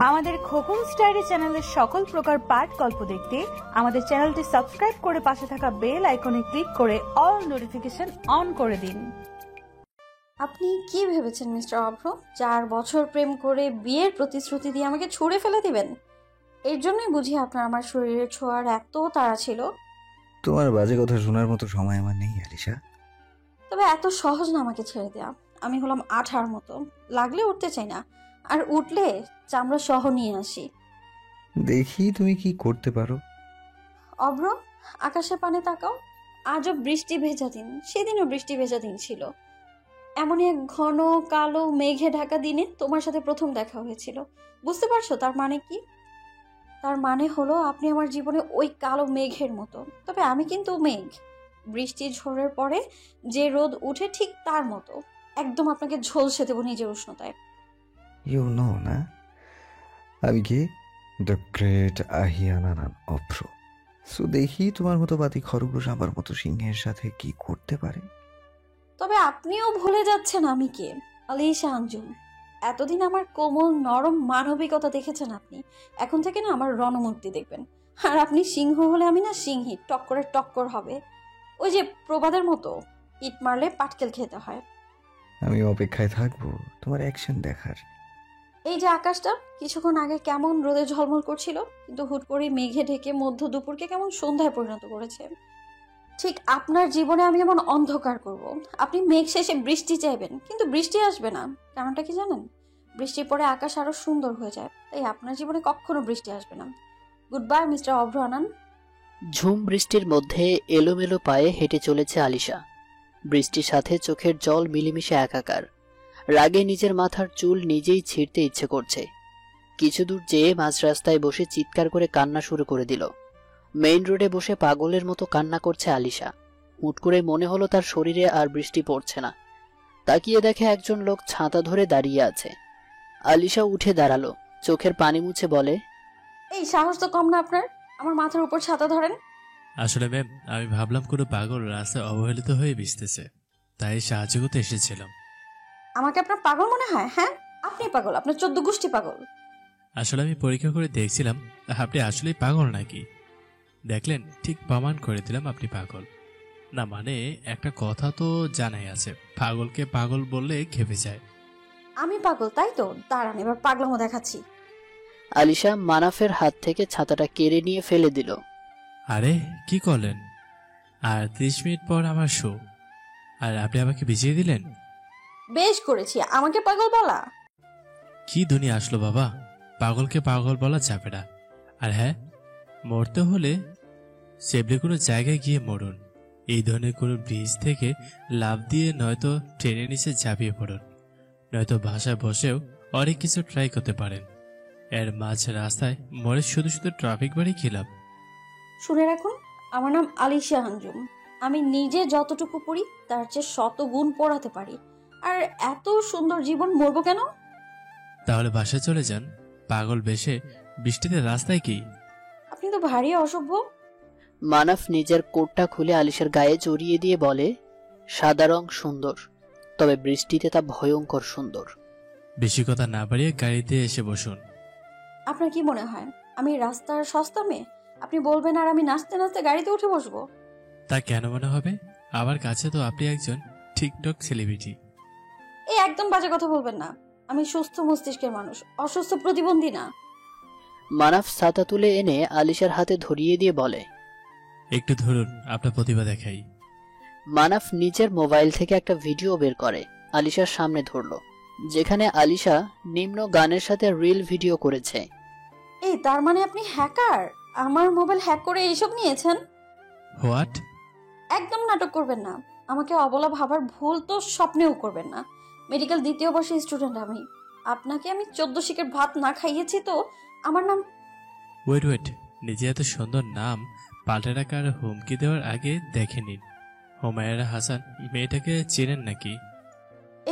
আমাদের খোকন স্টাইরি চ্যানেলের সকল প্রকার পাঠ গল্প দেখতে আমাদের চ্যানেলটি সাবস্ক্রাইব করে পাশে থাকা বেল আইকনে ক্লিক করে অল নোটিফিকেশন অন করে দিন। আপনি কি ভেবেছেন মিস্টার অভ্র? 4 বছর প্রেম করে বিয়ের প্রতিশ্রুতি দিয়ে আমাকে ছুঁড়ে ফেলে দিবেন? এর জন্যই বুঝি আপনার আমার শরীরের ছোঁয়ার এত তাড়া ছিল? তোমার বাজে কথা শোনার মতো সময় আমার নেই আলিশা। তবে এত সহজ না আমাকে ছেড়ে দেয়া। আমি হলাম আঠার মতো, লাগলে উঠতে চাই না, আর উঠলে চামড়া সহ নিয়ে আসি। দেখি তুমি কি করতে পারো। অভ্র, আকাশে পানে তাকাও। আজও বৃষ্টি ভেজা দিন, সেদিনও বৃষ্টি ভেজা দিন ছিল। এমনই এক ঘন কালো মেঘে ঢাকা দিনে তোমার সাথে প্রথম দেখা হয়েছিল। বুঝতে পারছো তার মানে কি? তার মানে হলো আপনি আমার জীবনে ওই কালো মেঘের মতো। তবে আমি কিন্তু মেঘ, বৃষ্টি ঝড়ের পরে যে রোদ উঠে ঠিক তার মতো। একদম আপনাকে ঝলসে দেবো নিজের উষ্ণতায়। ইউ নো না আমি কি? The great Ahiyanan Abhra. So দেখি তোমার মতো বাতি খরগোশ আমার মতো সিংহের সাথে কি করতে পারে। তবে আপনিও ভুলে যাচ্ছেন আমি কে। আলিশা আঞ্জুম। এতদিন আমার কোমল নরম মানবিকতা দেখেছেন আপনি, এখন থেকে না আমার রণমূর্তি দেখবেন। আর আপনি সিংহ হলে আমি না সিংহী, টক্করের টক্কর হবে। ওই যে প্রবাদের মতো, ইট মারলে পাটকেল খেতে হয়। আমি অপেক্ষায় থাকবো তোমার অ্যাকশন দেখার। এই যে আকাশটা কিছুক্ষণ আগে কেমন রোদে ঝলমল করছিল, কিন্তু হুট করে মেঘে ঢেকে মধ্য দুপুরকে কেমন সন্ধ্যায় পরিণত করেছে। ঠিক আপনার জীবনে আমি এমন অন্ধকার করব। আপনি মেঘ শেষে বৃষ্টি চাইবেন, কিন্তু বৃষ্টি আসবে না। কারণটা কি জানেন? বৃষ্টির পরে আকাশ আরো সুন্দর হয়ে যায়, তাই আপনার জীবনে কখনো বৃষ্টি আসবে না। গুড বাই মিস্টার অভ্র আনান। ঝুম বৃষ্টির মধ্যে এলোমেলো পায়ে হেঁটে চলেছে আলিশা। বৃষ্টির সাথে চোখের জল মিলেমিশে একাকার। রাগে নিজের মাথার চুল নিজেই ছিঁড়তে ইচ্ছে করছে। কিছু দূর যেয়ে মাঝ রাস্তায় বসে চিৎকার করে কান্না শুরু করে দিল। মেইন রোডে বসে পাগলের মতো কান্না করছে আলিশা। হুট করে মনে হলো তার শরীরে আর বৃষ্টি পড়ছে না। তাকিয়ে দেখে একজন লোক ছাতা ধরে দাঁড়িয়ে আছে। আলিশা উঠে দাঁড়ালো, চোখের পানি মুছে বলে, এই সাহস তো কম না আপনার, আমার মাথার উপর ছাতা ধরেন? আসলে ম্যাম, আমি ভাবলাম কোনো পাগল রাস্তায় অবহেলিত হয়ে ভিজতেছে, তাই সাহায্য করতে এসেছিলাম। আমাকে আপনার পাগল মনে হয়? হ্যাঁ, আপনি পাগল, আপনার 14 গোষ্ঠী পাগল। আসলে আমি পরীক্ষা করে দেখছিলাম আপনি আসলেই পাগল নাকি। দেখলেন, ঠিক প্রমাণ করে দিলাম আপনি পাগল না। মানে একটা কথা তো জানাই আছে, পাগলকে পাগল বললে খেপে যায়। আমি পাগল তাই তো? দাঁড়ান, এবার পাগলামো দেখাচ্ছি। আলিশা মানাফের হাত থেকে ছাতাটা কেড়ে নিয়ে ফেলে দিল। আরে কি করলেন? আর 30 মিনিট পর আমার শো, আর আপনি আমাকে ভিজিয়ে দিলেন। বেশ করেছি, আমাকে পাগল বলা। কি দুনিয়া আসলো বাবা, পাগলকে পাগল বলা যাবে না। আর হ্যাঁ, মরতে হলে সেবলে কোনো জায়গায় গিয়ে মরুন। এই ধরনের কোনো ব্রিজ থেকে লাফ দিয়ে নয়তো ট্রেনের নিচে ঝাঁপিয়ে পড়ুন, নয়তো বাসায় বসেও অনেক কিছু ট্রাই করতে পারেন। এর মাঝ রাস্তায় মরে শুধু শুধু ট্রাফিক বাড়ি খেলাম। শুনে রাখুন, আমার নাম আলিশা আঞ্জুম। আমি নিজে যতটুকু পড়ি তার চেয়ে 100 গুণ পড়াতে পারি। আর এত সুন্দর জীবন মরবো কেন? তাহলে বাসায় চলে যান। পাগল বেশে বৃষ্টিতে রাস্তায় কি? আপনি তো ভারী অসভ্য। মানাফ নিজের কোটটা খুলে আলিশার গায়ে জড়িয়ে দিয়ে বলে, সাদা রং সুন্দর, তবে বৃষ্টিতে তা ভয়ঙ্কর সুন্দর। বেশি কথা না বাড়িয়ে গাড়িতে এসে বসুন। আপনার কি মনে হয় আমি রাস্তার সস্তা মেয়ে? আপনি বলবেন আর আমি নাচতে নাচতে গাড়িতে উঠে বসবো? তা কেন মনে হবে? আমার কাছে তো আপনি একজন টিকটক সেলিব্রিটি। এই একদম বাজে কথা বলবেন না। আমি সুস্থ মস্তিষ্কের মানুষ, অসুস্থ প্রতিবন্ধী না। মানাফ ছাতা তুলে এনে আলিশার হাতে ধরিয়ে দিয়ে বলে, একটু ধরুন, আপনার প্রতিভা দেখাই। মানাফ নিজের মোবাইল থেকে একটা ভিডিও বের করে আলিশার সামনে ধরল, যেখানে আলিশা নিম্ন গানের সাথে রিল ভিডিও করেছে। এই তার মানে আপনি হ্যাকার? আমার মোবাইল হ্যাক করে এইসব নিয়েছেন? হোয়াট? একদম নাটক করবেন না। আমাকে অবলা ভাবার ভুল তো স্বপ্নেও করবেন না। মেডিকেল 2য় বর্ষের স্টুডেন্ট আমি। আপনাকে আমি 14 শিকের ভাত না খাইয়েছি তো? আমার নাম ওয়েট, নিজে এত সুন্দর নাম পাল্টে রাখার হুমকি দেওয়ার আগে দেখে নিন। হুমায়রা হাসান মেয়েটাকে চেনেন নাকি?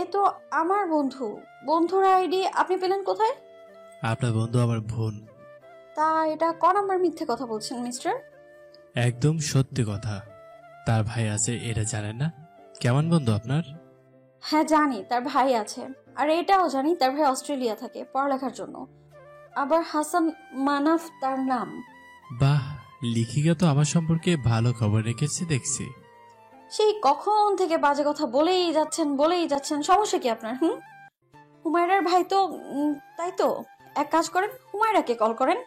এ তো আমার বন্ধু। বন্ধুর আইডি আপনি পেলেন কোথায়? আপনার বন্ধু আমার বোন। তা এটা ক নাম্বার মিথ্যে কথা বলছেন মিস্টার? একদম সত্যি কথা। তার ভাই আছে, এটা জানেন না? কেমন বন্ধু আপনার? হ্যাঁ জানি, তার ভাই আছে। আর এটাও জানি তার ভাই অস্ট্রেলিয়া থাকে পড়ালেখার জন্য। আবার হাসান মানাফ তার নাম। বাহ, লিখিকা তো আমার সম্পর্কে ভালো খবর রেখেছে দেখছি। সেই কখন থেকে বাজে কথা বলেই যাচ্ছেন, সমস্যা কি আপনার? হুমায়রার ভাই তো তাই তো, এক কাজ করেন, হুমায়রাকে কল করেন।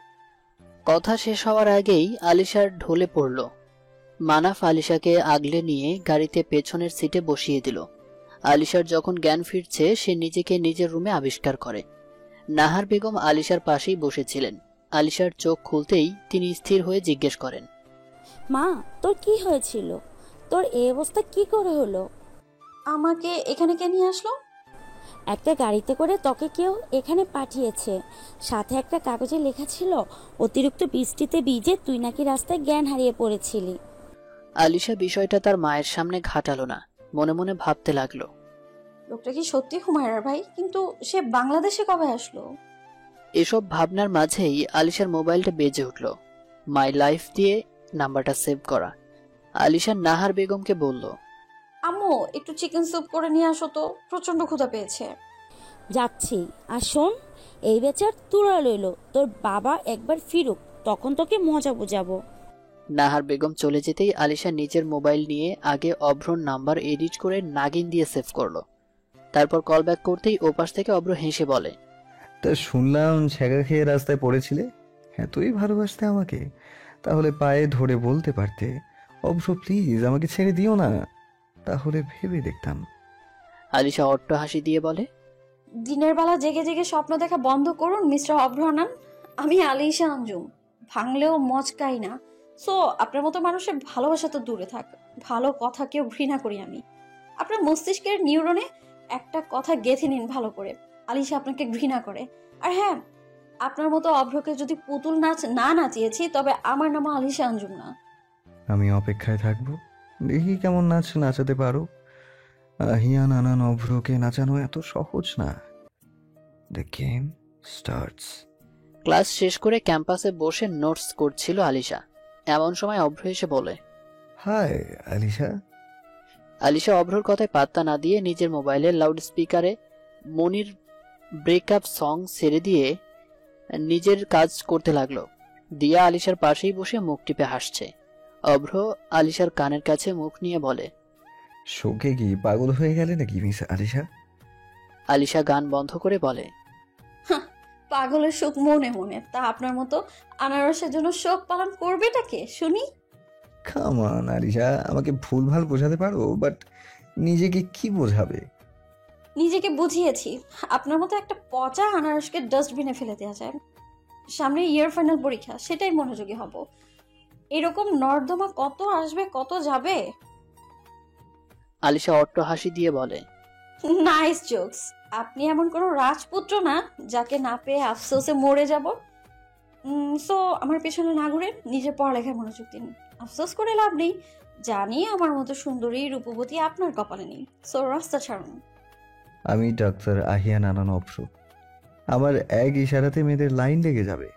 কথা শেষ হওয়ার আগেই আলিশার ঢলে পড়ল। মানাফ আলিশাকে আগলে নিয়ে গাড়িতে পেছনের সিটে বসিয়ে দিল। আলিশার যখন জ্ঞান ফিরছে সে নিজেকে নিজের রুমে আবিষ্কার করে। নাহার বেগম আলিশার পাশেই বসেছিলেন। আলিশার চোখ খুলতেই তিনি স্থির হয়ে জিজ্ঞেস করেন, মা, তোর কি হয়েছিল? তোর এই অবস্থা কি করে হলো? আমাকে এখানে কে নিয়ে আসলো? একটা গাড়িতে করে তোকে কেউ এখানে পাঠিয়েছে। সাথে একটা কাগজে লেখা ছিল অতিরিক্ত বৃষ্টিতে ভিজে তুই নাকি রাস্তায় জ্ঞান হারিয়ে পড়েছিলি। আলিশা বিষয়টা তার মায়ের সামনে ঘাটালো না, মনে মনে ভাবতে লাগলো। লোকটা কি সত্যি হুমায়রার ভাই? কিন্তু সে বাংলাদেশে কবে আসলো? এসব ভাবনার মাঝেই আলিশার মোবাইলটা বেজে উঠল। মাই লাইফ দিয়ে নাম্বারটা সেভ করা। আলিশা নাহার বেগমকে বলল, আম্মু একটু চিকেন স্যুপ করে নিয়ে আসো তো, প্রচন্ড ক্ষুধা পেয়েছে। যাচ্ছি। আর শোন, এই বেচার তুরা লইল, তোর বাবা একবার ফিরুক, তখন তোকে মজা বুঝাবো। নাহার বেগম চলে যেতেই আলিশা নিজের মোবাইল নিয়ে আগে অভ্রর নাম্বার এডিট করে নাগিন দিয়ে সেভ করলো। তারপর কল ব্যাক করতেই ওপাশ থেকে অভ্র হেসে বলে, তা শুনলাম ছ্যাঁকা খেয়ে রাস্তায় পড়েছিলে। এতই ভালোবাসতে আমাকে, তাহলে পায়ে ধরে বলতে পারতে, অবশ্য প্লিজ আমাকে ছেড়ে দিও না, তাহলে ভেবে দেখতাম। আলিশা অট্ট হাসি দিয়ে বলে, দিনের বেলা জেগে জেগে স্বপ্ন দেখা বন্ধ করুন মিস্টার অভ্র আনান। আমি আলিশা আঞ্জুম, ভাঙলেও মচকাই না। সো আপনার মতো মানুষের ভালোবাসা তো দূরে থাক, ভালো কথা কেউ ঘৃণা করি আমি। আপনার মস্তিষ্কের নিউরনে একটা কথা গেঁথে নিন ভালো করে, আলিশা আপনাকে ঘৃণা করে। আর হ্যাঁ, আপনার মতো অভ্রকে যদি পুতুল নাচ না নাচিয়েছি, তবে আমার নাম আলিশা আঞ্জুম না। আমি অপেক্ষায় থাকবো, দেখি কেমন নাচ নাচাতে পারো। আহিয়া নানান অভ্রকে নাচানো এত সহজ না। The game starts. ক্লাস শেষ করে ক্যাম্পাসে বসে নোটস করছিল আলিশা। এমন সময় অভ্র এসে বলে, হাই আলিশা। আলিশা অভ্রর কথায় পাত্তা না দিয়ে নিজের মোবাইলের লাউড স্পিকারে মনির ব্রেকআপ সং ছেড়ে দিয়ে নিজের কাজ করতে লাগলো। দিয়া আলিশার পাশেই বসে মুখ টিপে হাসছে। অভ্র আলিশার কানের কাছে মুখ নিয়ে বলে, শোকে কি পাগল হয়ে গেলে নাকি মিস আলিশা? আলিশা গান বন্ধ করে বলে, পাগলের শোক মনে মনে, তা আপনার মতো আনারসের জন্য শোক পালন করবেটাকে শুনি। কাম অন আলিশা, আমাকে ভুলভাল বোঝাতে পারো, বাট নিজেকে কি বোঝাবে? নিজেকে বুঝিয়েছি। আপনার মতো একটা পচা আনারসকে ডাস্টবিনে ফেলে দেওয়া যায়। সামনে ইয়ার ফাইনাল পরীক্ষা, সেটাই মনোযোগী হব। এরকম নর্দমা কত আসবে কত যাবে। আলিশা অট্ট হাসি দিয়ে বলে, নাইস জোকস। আপনি এমন কোনো রাজপুত্র না যাকে না পেয়ে আফসোসে মরে যাব। সো আমার পেছনে না ঘুরে নিজের পড়ালেখায় মনোযোগ দিন। আফসোস করে লাভ নেই, জানি আমার মতো সুন্দরী রূপবতী আপনার কপালে নেই। সো রাস্তা ছাড়ুন। আমি ডাক্তার আহিয়া নানান অভ্র, আমার এক ইশারাতে মেয়েদের লাইন লেগে যাবে।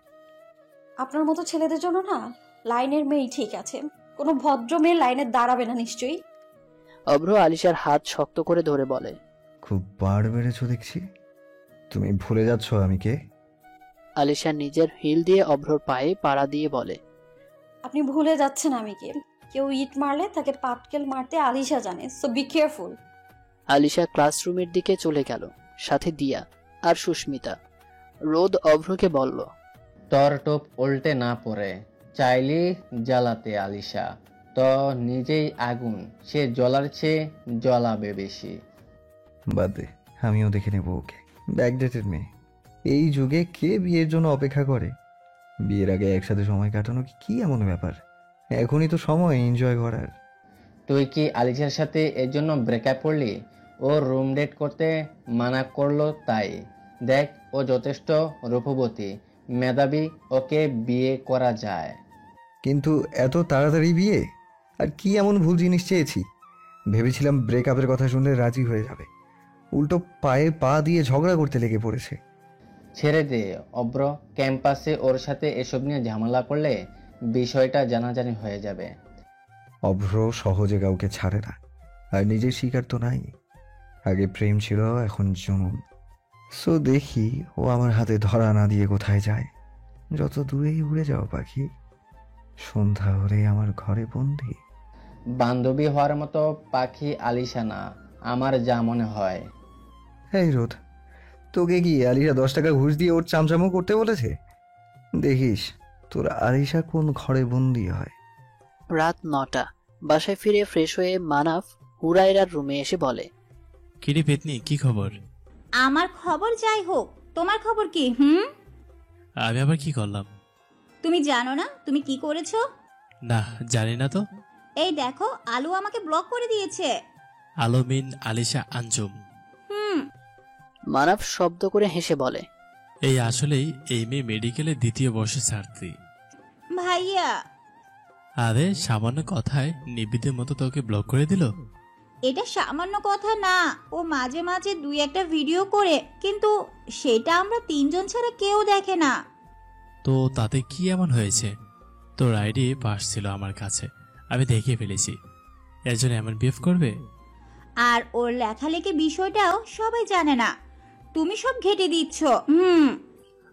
আপনার মতো ছেলেদের জন্য না লাইনের মেয়েই ঠিক আছে, কোনো ভদ্র মেয়ে লাইনে দাঁড়াবে না নিশ্চয়ই। অভ্র আলিশার হাত শক্ত করে ধরে বলে, খুব বাড় বেড়েছ দেখছি, তুমি ভুলে যাচ্ছ আমি কে। আলিশা নিজের হিল দিয়ে অভ্রর পায়ে পাড়া দিয়ে বলে, আপনি ভুলে যাচ্ছেন আমি কে। কেউ ইট মারলে তাকে পাটকেল মারতে আলিশা জানে, সো বি কেয়ারফুল। আলিশা ক্লাসরুমের দিকে চলে গেল, সাথে দিয়া আর সুস্মিতা। রোদ অভ্রকে বলল, তোর টোপ উল্টে না পড়ে চাইলে জ্বালাতে আলিশা, তো নিজেই আগুন, সে জ্বলার চেয়ে জ্বলাবে বেশি। বাদ দে, আমিও দেখে নেবো ওকে। ব্যাকডেটেড মেয়ে, এই যুগে কে বিয়ের জন্য অপেক্ষা করে? বিয়ের আগে একসাথে সময় কাটানো কি এমন ব্যাপার? এখনই তো সময় এনজয় করার। তুই কি আলিশার সাথে এর জন্য ব্রেকআপ করলি? ও রুম ডেট করতে মানা করলো তাই। দেখ, ও যথেষ্ট রূপবতী, মেধাবী, ওকে বিয়ে করা যায়। কিন্তু এত তাড়াতাড়ি বিয়ে? আর কি এমন ভুল জিনিস চেয়েছি? ভেবেছিলাম ব্রেকআপের কথা শুনলে রাজি হয়ে যাবে, উল্টো পায়ে পা দিয়ে ঝগড়া করতে লেগে পড়েছে। ছেড়ে দে অব্র, ক্যাম্পাসে ওর সাথে এসব নিয়ে ঝামেলা করলে বিষয়টা জানাজানি হয়ে যাবে। অভ্র সহজে কাউকে ছাড়ে না, আর নিজের শিকার তো নাই। আগে প্রেম ছিল, এখন জুনুন। সো দেখি ও আমার হাতে ধরা না দিয়ে কোথায় যায়। যত দূরেই উড়ে যাও পাখি, সন্ধ্যা হলে আমার ঘরে বন্দি। বান্ধবী হওয়ার মতো পাখি আলিশা না, আমার যা মনে হয়। এই রোদ, তোকে কি আলিশা 10 টাকা ঘুষ দিয়ে ওর চামচামো করতে বলেছে? দেখিস তোর আলিশা কোন ঘরে বন্দি হয়। রাত 9টা। বাসায় ফিরে ফ্রেশ হয়ে মানাফ হুরায়রার রুমে এসে বলে, কিরে পেতনি, কি খবর? আমার খবর যাই হোক, তোমার খবর কি? আমি আবার কি করলাম? তুমি জানো না তুমি কি করেছো? না, জানি না তো। এই দেখো, আলু আমাকে ব্লক করে দিয়েছে। আলমিন আলিশা আঞ্জুম। মানাফ শব্দ করে হেসে বলে, এই আসলেই এই মেয়ে মেডিকেলে 2য় বর্ষে ছাত্রী। ভাইয়া, আরে সামান্য কথায় নিবিদের মতো তোকে ব্লক করে দিল? এটা সামান্য কথা না। ও মাঝে মাঝে 2-1টা ভিডিও করে, কিন্তু সেটা আমরা 3জন ছাড়া কেউ দেখে না। তো তাতে কি এমন হয়েছে? তোর আইডি পাস ছিল আমার কাছে, আমি দেখে ফেলেছি। এর জন্য এমন বিহেভ করবে? আর ওর লেখালেখি বিষয়টাও সবাই জানে না, তুমি সব ঘেটে দিচ্ছ।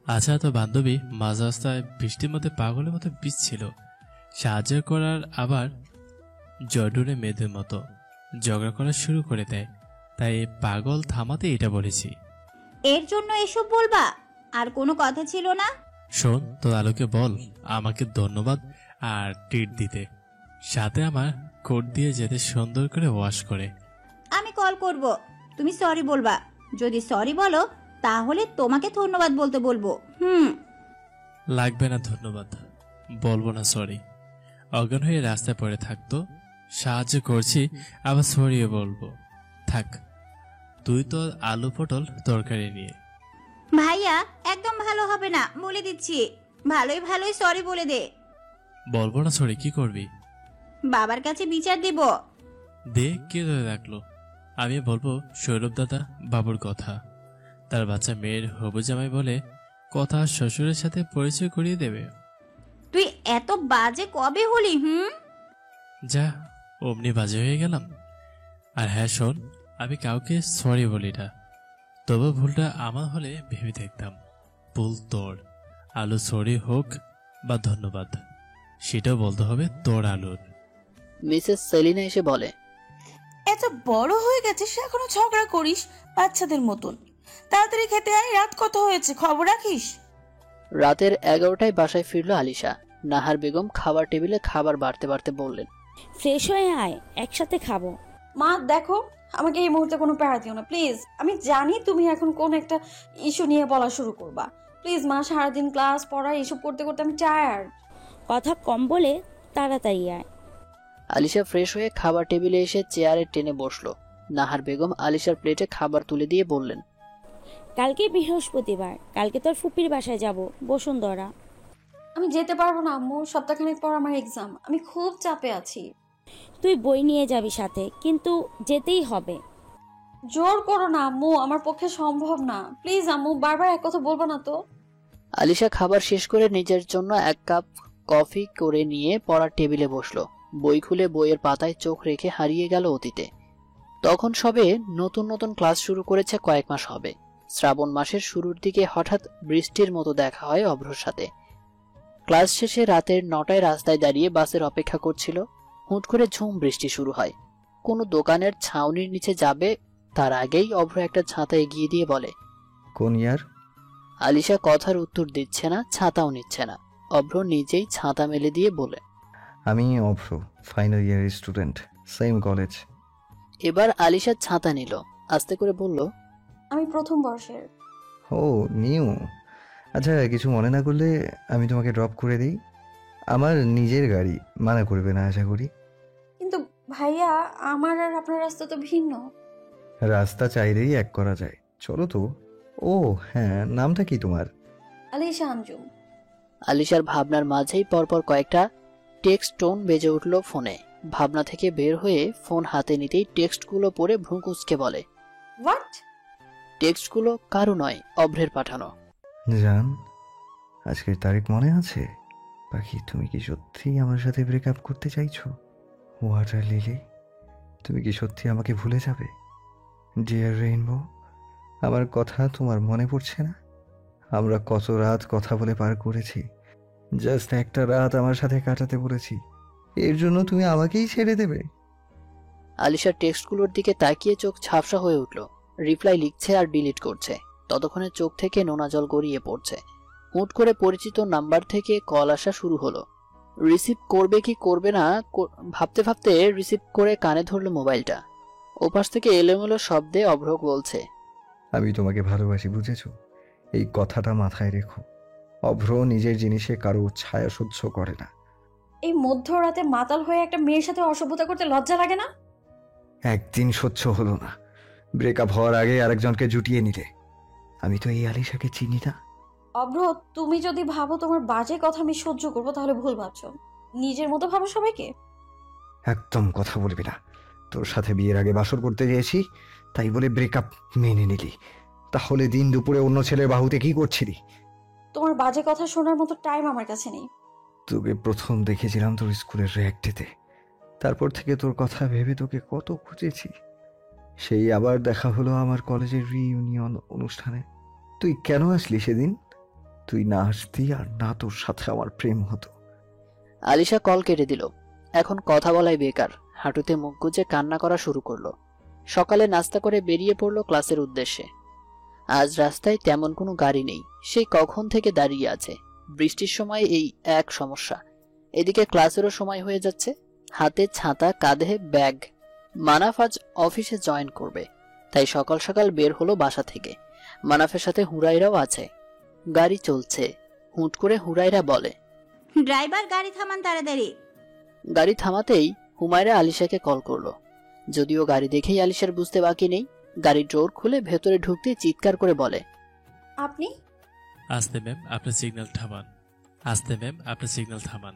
আচ্ছা, তো বান্ধবী মাঝ রাস্তায় বৃষ্টির মধ্যে পাগলের মতো ছিল, সাহায্য করার আবার জর্ডনে মেয়েদের মতো ঝগড়া করা শুরু করে দেয়, তাই পাগল থামাতে এটা বলেছি। এর জন্য এসব বলবা? আর কোনো কথা ছিল না? শোন, তোর আলোকে বল আমাকে ধন্যবাদ আর ট্রিট দিতে, সাথে আমার কোট দিয়ে যেতে সুন্দর করে ওয়াশ করে। আমি কল করব, তুমি সরি বলবা। যদি সরি বলো তাহলে তোমাকে ধন্যবাদ বলতে বলবো। লাগবে না ধন্যবাদ, বলবো না সরি। অজ্ঞান হয়ে রাস্তায় পড়ে থাকতো, সাহায্য করছি আবার সরিয়ে বলবো। থাক, তুই তো আলু পটল তরকারি নিয়ে। ভাইয়া, একদম ভালো হবে না, বলে দিচ্ছি। ভালোই ভালোই সরি বলে দে। বলবো না সরি, কি করবি? বাবার কাছে বিচার দেব। দে, কে ধরে রাখলো? আমি বলবো সৌরভ দাদা বাবুর কথা, তার বাচ্চা মেয়ের হবু জামাই বলে কথা শ্বশুরের সাথে পরিচয় করিয়ে দেবে। তুই এত বাজে কবে হলি? যা, অমনি বাজে হয়ে গেলাম। আর হ্যাঁ শোন, আমি কাউকে সরি বলি না, তবু ভুলটা আমার হলে ভেবে দেখতাম। ভুল তোর। আলু সরি হোক বা ধন্যবাদ, সেটাও বলতে হবে তোর আলুর। মিসেস সেলিনা এসে বলে, এত বড় হয়ে গেছিস এখনো ঝগড়া করিস বাচ্চাদের মতন। তাড়াতাড়ি খেতে আয়, রাত কত হয়েছে খবর রাখিস? রাতের 11টায় বাসায় ফিরল আলিশা। নাহার বেগম খাবার টেবিলে খাবার বাড়তে বাড়তে বললেন, ফ্রেশ হয়ে আয়, একসাথে খাবো। মা দেখো, আমাকে এই মুহূর্তে কোনো প্যারা দিও না প্লিজ। আমি জানি তুমি এখন কোন একটা ইস্যু নিয়ে বলা শুরু করবা। প্লিজ মা, সারাদিন ক্লাস পড়া এসব করতে করতে আমি টায়ার্ড। কথা কম বলে তাড়াতাড়ি আয়। আলিশা ফ্রেশ হয়ে খাবার টেবিলে এসে চেয়ারে টেনে বসলো। নাহার বেগম আলিশার প্লেটে খাবার তুলে দিয়ে বললেন, কালকে বৃহস্পতিবার, কালকে তোর ফুপির বাসায় যাব বসুন্ধরা। আমি যেতে পারবো না আম্মু, সপ্তাহখানেক পর আমার এক্সাম, আমি খুব চাপে আছি। তুই বই নিয়ে যাবি সাথে, কিন্তু যেতেই হবে। জোর করো না আম্মু, আমার পক্ষে সম্ভব না। প্লিজ আম্মু, বারবার এক কথা বলবো না তো। আলিশা খাবার শেষ করে নিজের জন্য 1 কাপ কফি করে নিয়ে পড়ার টেবিলে বসলো। বই খুলে বইয়ের পাতায় চোখ রেখে হারিয়ে গেল অতীতে। তখন সবে নতুন নতুন ক্লাস শুরু করেছে, কয়েক মাস হবে। শ্রাবণ মাসের শুরুর দিকে হঠাৎ বৃষ্টির মতো দেখা হয় অভ্রর সাথে। ক্লাস শেষে রাতের 9টায় রাস্তায় দাঁড়িয়ে বাসের অপেক্ষা করছিল। হুট করে ঝুম বৃষ্টি শুরু হয়। কোনো দোকানের ছাউনির নিচে যাবে তার আগেই অভ্র একটা ছাতা এগিয়ে দিয়ে বলে, কোন ইয়ার? আলিশা কথার উত্তর দিচ্ছে না, ছাতাও নিচ্ছে না। অভ্র নিজেই ছাতা মেলে দিয়ে বলে, আমি অভ্র, ফাইনাল ইয়ারের স্টুডেন্ট, সেম কলেজ। এবার আলিশা ছাতা নিল, আস্তে করে বলল, আমি প্রথম বর্ষের। ও নিউ। আচ্ছা, কিছু মনে না করলে আমি তোমাকে ড্রপ করে দিই। আমার নিজের গাড়ি, মানা করবে না আশা করি। কিন্তু ভাইয়া, আমার আর আপনার রাস্তা তো ভিন্ন। রাস্তা চাইলেই এক করা যায়, চলো তো। ও হ্যাঁ, নামটা কি তোমার? আলিশা আঞ্জুম। আলিশার ভাবনার মাঝেই পরপর কয়েকটা টেক্সট টোন বেজে উঠল ফোনে। ভাবনা থেকে বের হয়ে ফোন হাতে নিতেই টেক্সটগুলো পড়ে ভ্রু কুঁচকে বলে, হোয়াট? টেক্সটগুলো কারো নয়, অভ্রের পাঠানো। জান, আজকের তারিখ মনে আছে? পাখি, তুমি কি সত্যি আমার সাথে ব্রেকআপ করতে চাইছো? ওয়াটার লিলি, তুমি কি সত্যি আমাকে ভুলে যাবে? ডিয়ার রেইনবো, আমার কথা তোমার মনে পড়ছে না? আমরা কত রাত কথা বলে পার করেছি। জাস্ট একটা রাত আমার সাথে কাটাতে বলেছি, এর জন্য তুমি আমাকেই ছেড়ে দেবে? আলিশার টেক্সটগুলোর দিকে তাকিয়ে চোখ ঝাপসা হয়ে উঠল। রিপ্লাই লিখছে আর ডিলিট করছে, ততক্ষণে চোখ থেকে নোনা জল গড়িয়ে পড়ছে। হুট করে পরিচিত নাম্বার থেকে কল আসা শুরু হলো। রিসিভ করবে কি করবে না ভাবতে ভাবতে রিসিভ করে কানে ধরল মোবাইলটা। ওপাশ থেকে এলোমেলো শব্দে অভ্র বলছে, আমি তোমাকে ভালোবাসি, বুঝেছো? এই কথাটা মাথায় রেখো। অভ্র নিজের জিনিসে কারো ছায়া সহ্য করে না। এই মধ্যরাতে মাতাল হয়ে একটা মেয়ের সাথে অসভ্যতা করতে লজ্জা লাগে না? একদিন সহ্য হলো না, ব্রেকআপ হওয়ার আগে আরেকজনকে জুটিয়ে নিলে। আমি তো এই আলিশাকে চিনি না। অভ্র, তুমি যদি ভাবো তোমার বাজে কথা আমি সহ্য করবো তাহলে ভুল ভাবছো। নিজের মতো ভাবো সবাইকে। একদম কথা বলবি না। তোর সাথে বিয়ের আগে বাসর করতে চেয়েছি, তাই বলে ব্রেকআপ মেনে নিলি। তাহলে দিন দুপুরে অন্য ছেলের বাহুতে কি করছিলি? তোমার বাজে কথা শোনার মতো টাইম আমার কাছে নেই। তোকে প্রথম দেখেছিলাম তোর স্কুলের র্যাক ডেতে, তারপর থেকে তোর কথা ভেবে তোকে কত খুঁজেছি। সেই আবার দেখা হলো আমার কলেজের রিইউনিয়ন অনুষ্ঠানে। তুই কেন আসলি সেদিন? তুই না আসতি আর না তোর সাথে আমার প্রেম হতো। আলিশা কল কেটে দিল। এখন কথা বলাই বেকার। হাঁটুতে মুখ গুজে কান্না করা শুরু করলো। সকালে নাস্তা করে বেরিয়ে পড়লো ক্লাসের উদ্দেশ্যে। আজ রাস্তায় তেমন কোনো গাড়ি নেই, সেই কখন থেকে দাঁড়িয়ে আছে। বৃষ্টির সময় এই এক সমস্যা। এদিকে ক্লাসেরও সময় হয়ে যাচ্ছে। হাতে ছাতা, কাঁধে ব্যাগ। মানাফ আজ অফিসে জয়েন করবে, তাই সকাল সকাল বের হলো বাসা থেকে। মানাফের সাথে হুরাইরাও আছে। গাড়ি চলছে। হুট করে হুরাইরা বলে, ড্রাইভার গাড়ি থামান তাড়াতাড়ি। গাড়ি থামাতেই হুমায়রা আলিশাকে কল করলো। যদিও গাড়ি দেখেই আলিশার বুঝতে বাকি নেই। গাড়ির ডোর খুলে ভেতরে ঢুকতে চিৎকার করে বলে, আপনি? আসতে ম্যাম, আপনার সিগন্যাল থামান। আসতে ম্যাম, আপনার সিগন্যাল থামান।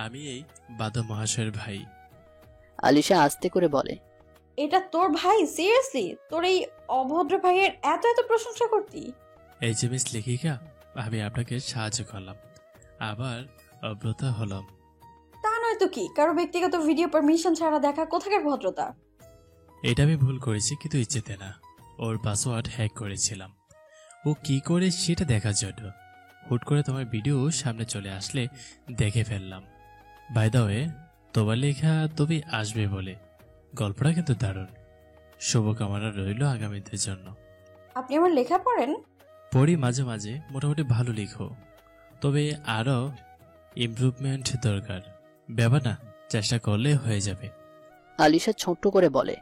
আমি এই বাদল মহাশয়ের ভাই। আলিশা আস্তে করে বলে, এটা তোর ভাই? সিরিয়াসলি তোর এই অভদ্র ভাইয়ের এত এত প্রশংসা করতি? এই যে মিস লেখিকা, আমি আপনাকে সাহায্য করলাম, আবার অব্রত হলাম। তা নয় তো কি, কারো ব্যক্তিগত ভিডিও পারমিশন ছাড়া দেখা কোথাকার ভদ্রতা? এটা আমি ভুল করেছি, কিন্তু ইচ্ছেতে না। ওর পাসওয়ার্ড হ্যাক করেছিলাম, ও কি করে সেটা দেখার জন্য। হুট করে তোমার ভিডিও সামনে চলে আসলে দেখে ফেললাম। বাই দ্য ওয়ে, তোমার লেখা তুমি আসবে বলে, গল্পটা কিন্তু দারুণ। শুভকামনা রইল আগামীদের জন্য। আপনি আমার লেখা পড়েন? পড়ি মাঝে মাঝে, মোটামুটি ভালো লিখো, তবে আরও ইমপ্রুভমেন্ট দরকার। ব্যাপার না, চেষ্টা করলে হয়ে যাবে। আলিশা ছোট্ট করে বলে,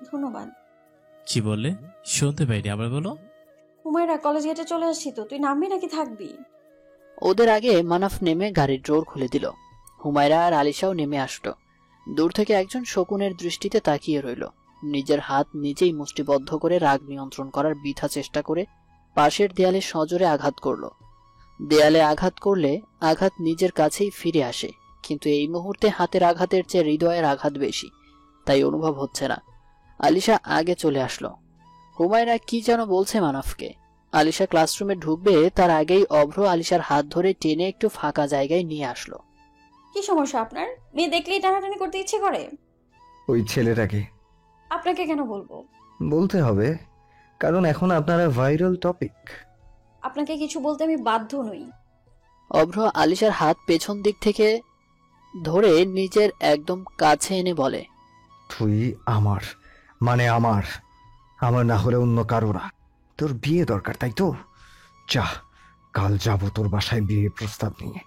ধন্যবাদ। কি বললে? শুনতে পাইনি, আবার বলো। হুমায়রা, কলেজ গেটে চলে আসছি তো, তুই নামবি নাকি থাকবি? ওদের আগে মানাফ নেমে গাড়ির ডোর খুলে দিল। হুমায়রা আর আলিশাও নেমে আসলো। দূর থেকে একজন শকুনের দৃষ্টিতে তাকিয়ে রইল। নিজের হাত নিজেই মুষ্টিবদ্ধ করে রাগ নিয়ন্ত্রণ করার বৃথা চেষ্টা করে পাশের দেয়ালে সজোরে আঘাত করল। দেয়ালে আঘাত করলে আঘাত নিজের কাছেই ফিরে আসে, কিন্তু এই মুহূর্তে হাতের আঘাতের চেয়ে হৃদয়ের আঘাত বেশি, তাই অনুভব হচ্ছে না। আলিশা আগে চলে আসলো। হুমায়রা কি যেন বলছে মানাফকে। আলিশা ক্লাসরুমে ঢুকবে তার আগেই অভ্র আলিশার হাত ধরে টেনে একটু ফাঁকা জায়গায় নিয়ে আসলো। কি সমস্যা আপনার? মেয়ে দেখলেই টানাটানি করতে ইচ্ছে করে? ওই ছেলেটাকে আপনাকে কেন বলবো? বলতে হবে, কারণ এখন আপনারা ভাইরাল টপিক। আপনাকে কিছু বলতে আমি বাধ্য নই। অভ্র আলিশার হাত পেছন দিক থেকে ধরে নিজের একদম কাছে এনে বলে, তুই আমার, মানে আমার না হলে অন্য কারো না। তোর বিয়ে দরকার, তাই তো? যা, কাল যাবো তোর বাসায় বিয়ে প্রস্তাব নিয়ে।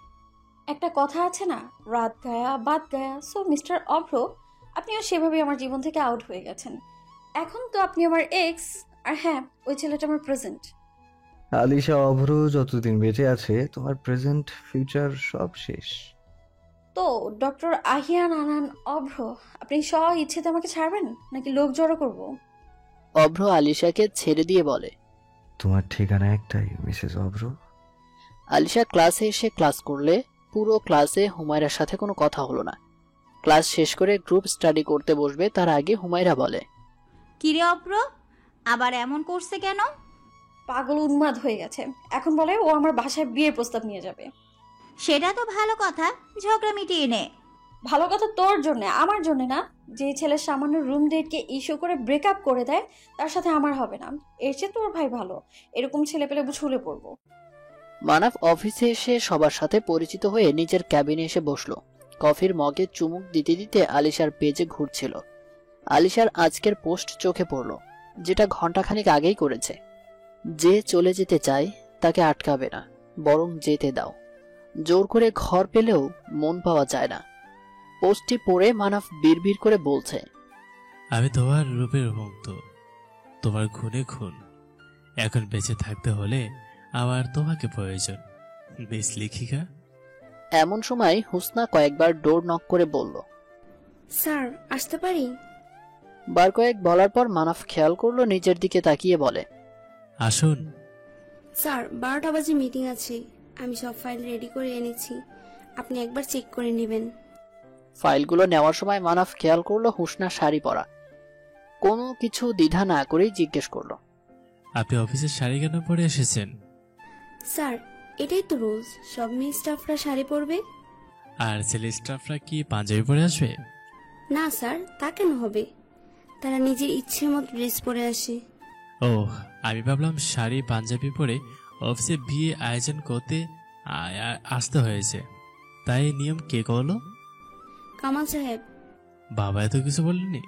একটা কথা আছে না, রাত গায়া বাদ গায়া। সো মিস্টার অভ্র, আপনিও সেভাবে আমার জীবন থেকে আউট হয়ে গেছেন। এখন তো আপনি আমার এক্স, আর হ্যাঁ, ওই ছেলেটা আমার প্রেজেন্ট। আলিশা, অভ্র যতদিন বেঁচে আছে তোমার প্রেজেন্ট ফিউচার সব শেষ। তো ডক্টর আহিয়ান আনান অভ্র, আপনি স্ব ইচ্ছেতে আমাকে ছাড়বেন নাকি লোক জড়ো করব? অভ্র আলিশাকে ছেড়ে দিয়ে বলে, তোমার ঠিকানা একটাই, মিসেস অভ্র। আলিশা ক্লাসে এসে ক্লাস করলে পুরো ক্লাসে হুমায়রার সাথে কোনো কথা হলো না। ক্লাস শেষ করে গ্রুপ স্টাডি করতে বসবে তার আগে হুমায়রা বলে, কিরে অপ্র, আবার এমন করছে কেন? পাগল উন্মাদ হয়ে গেছে। এখন বলে ও আমার বাসায় বিয়ের প্রস্তাব নিয়ে যাবে। সেটা তো ভালো কথা, ঝগড়া মিটিয়ে নে। ভালো কথা তোর জন্য, আমার জন্য না। যে ছেলের সামান্য রুম ডেটকে ইস্যু করে ব্রেকআপ করে দেয়, তার সাথে আমার হবে না। এর চেয়ে তোর ভাই ভালো। এরকম ছেলে পেলে ছুলে পড়বো। মানাফ অফিসে এসে সবার সাথে পরিচিত হয়ে নিজের ক্যাবিনে এসে বসলো। কফির মগে চুমুক দিতে দিতে আলিশার পেজে ঘুরছিল। আলিশার আজকের পোস্ট চোখে পড়ল, যেটা ঘন্টাখানেক আগেই করেছে। যে চলে যেতে চায় তাকে আটকাবে না, বরং যেতে দাও। জোর করে ঘর পেলেও মন পাওয়া যায় না। পোস্টটি পড়ে মানাফ বিড়বিড় করে বলছে, আমি তোমার রূপের মুগ্ধ, তোমার খুনে খুন। এখন বেঁচে থাকতে হলে আমার তোমাকে প্রয়োজন, বেশ লেখিকা। এমন সময় হুসনা কয়েকবার ডোর নক করে বলল, স্যার আসতে পারি? বার কয়েক বলার পর মানাফ খেয়াল করলো নিজের দিকে তাকিয়ে বলে, আসুন। স্যার 12টা বাজে মিটিং আছে, আমি সব ফাইল রেডি করে এনেছি, আপনি একবার চেক করে নেবেন। ফাইলগুলো নেওয়ার সময় মানাফ খেয়াল করলো হুসনা শাড়ি পরা। কোনো কিছু দ্বিধা না করেই জিজ্ঞেস করলো, আপনি অফিসের শাড়ি কেন পরে এসেছেন? স্যার এটাই তো রুলস, সব মেয়ে স্টাফরা শাড়ি পরবে। আর ছেলে স্টাফরা কি পাঞ্জাবি পরে আসবে? না স্যার, তা কেন হবে? তারা নিজের ইচ্ছে মতো ড্রেস পরে আসে। ও, আমি ভাবলাম শাড়ি পাঞ্জাবি পরে অফিসে বিয়ে আয়োজন করতে আসতে হয়েছে, তাই নিয়ম কে করলো? কামাল সাহেব। বাবা এত কিছু বললেনি?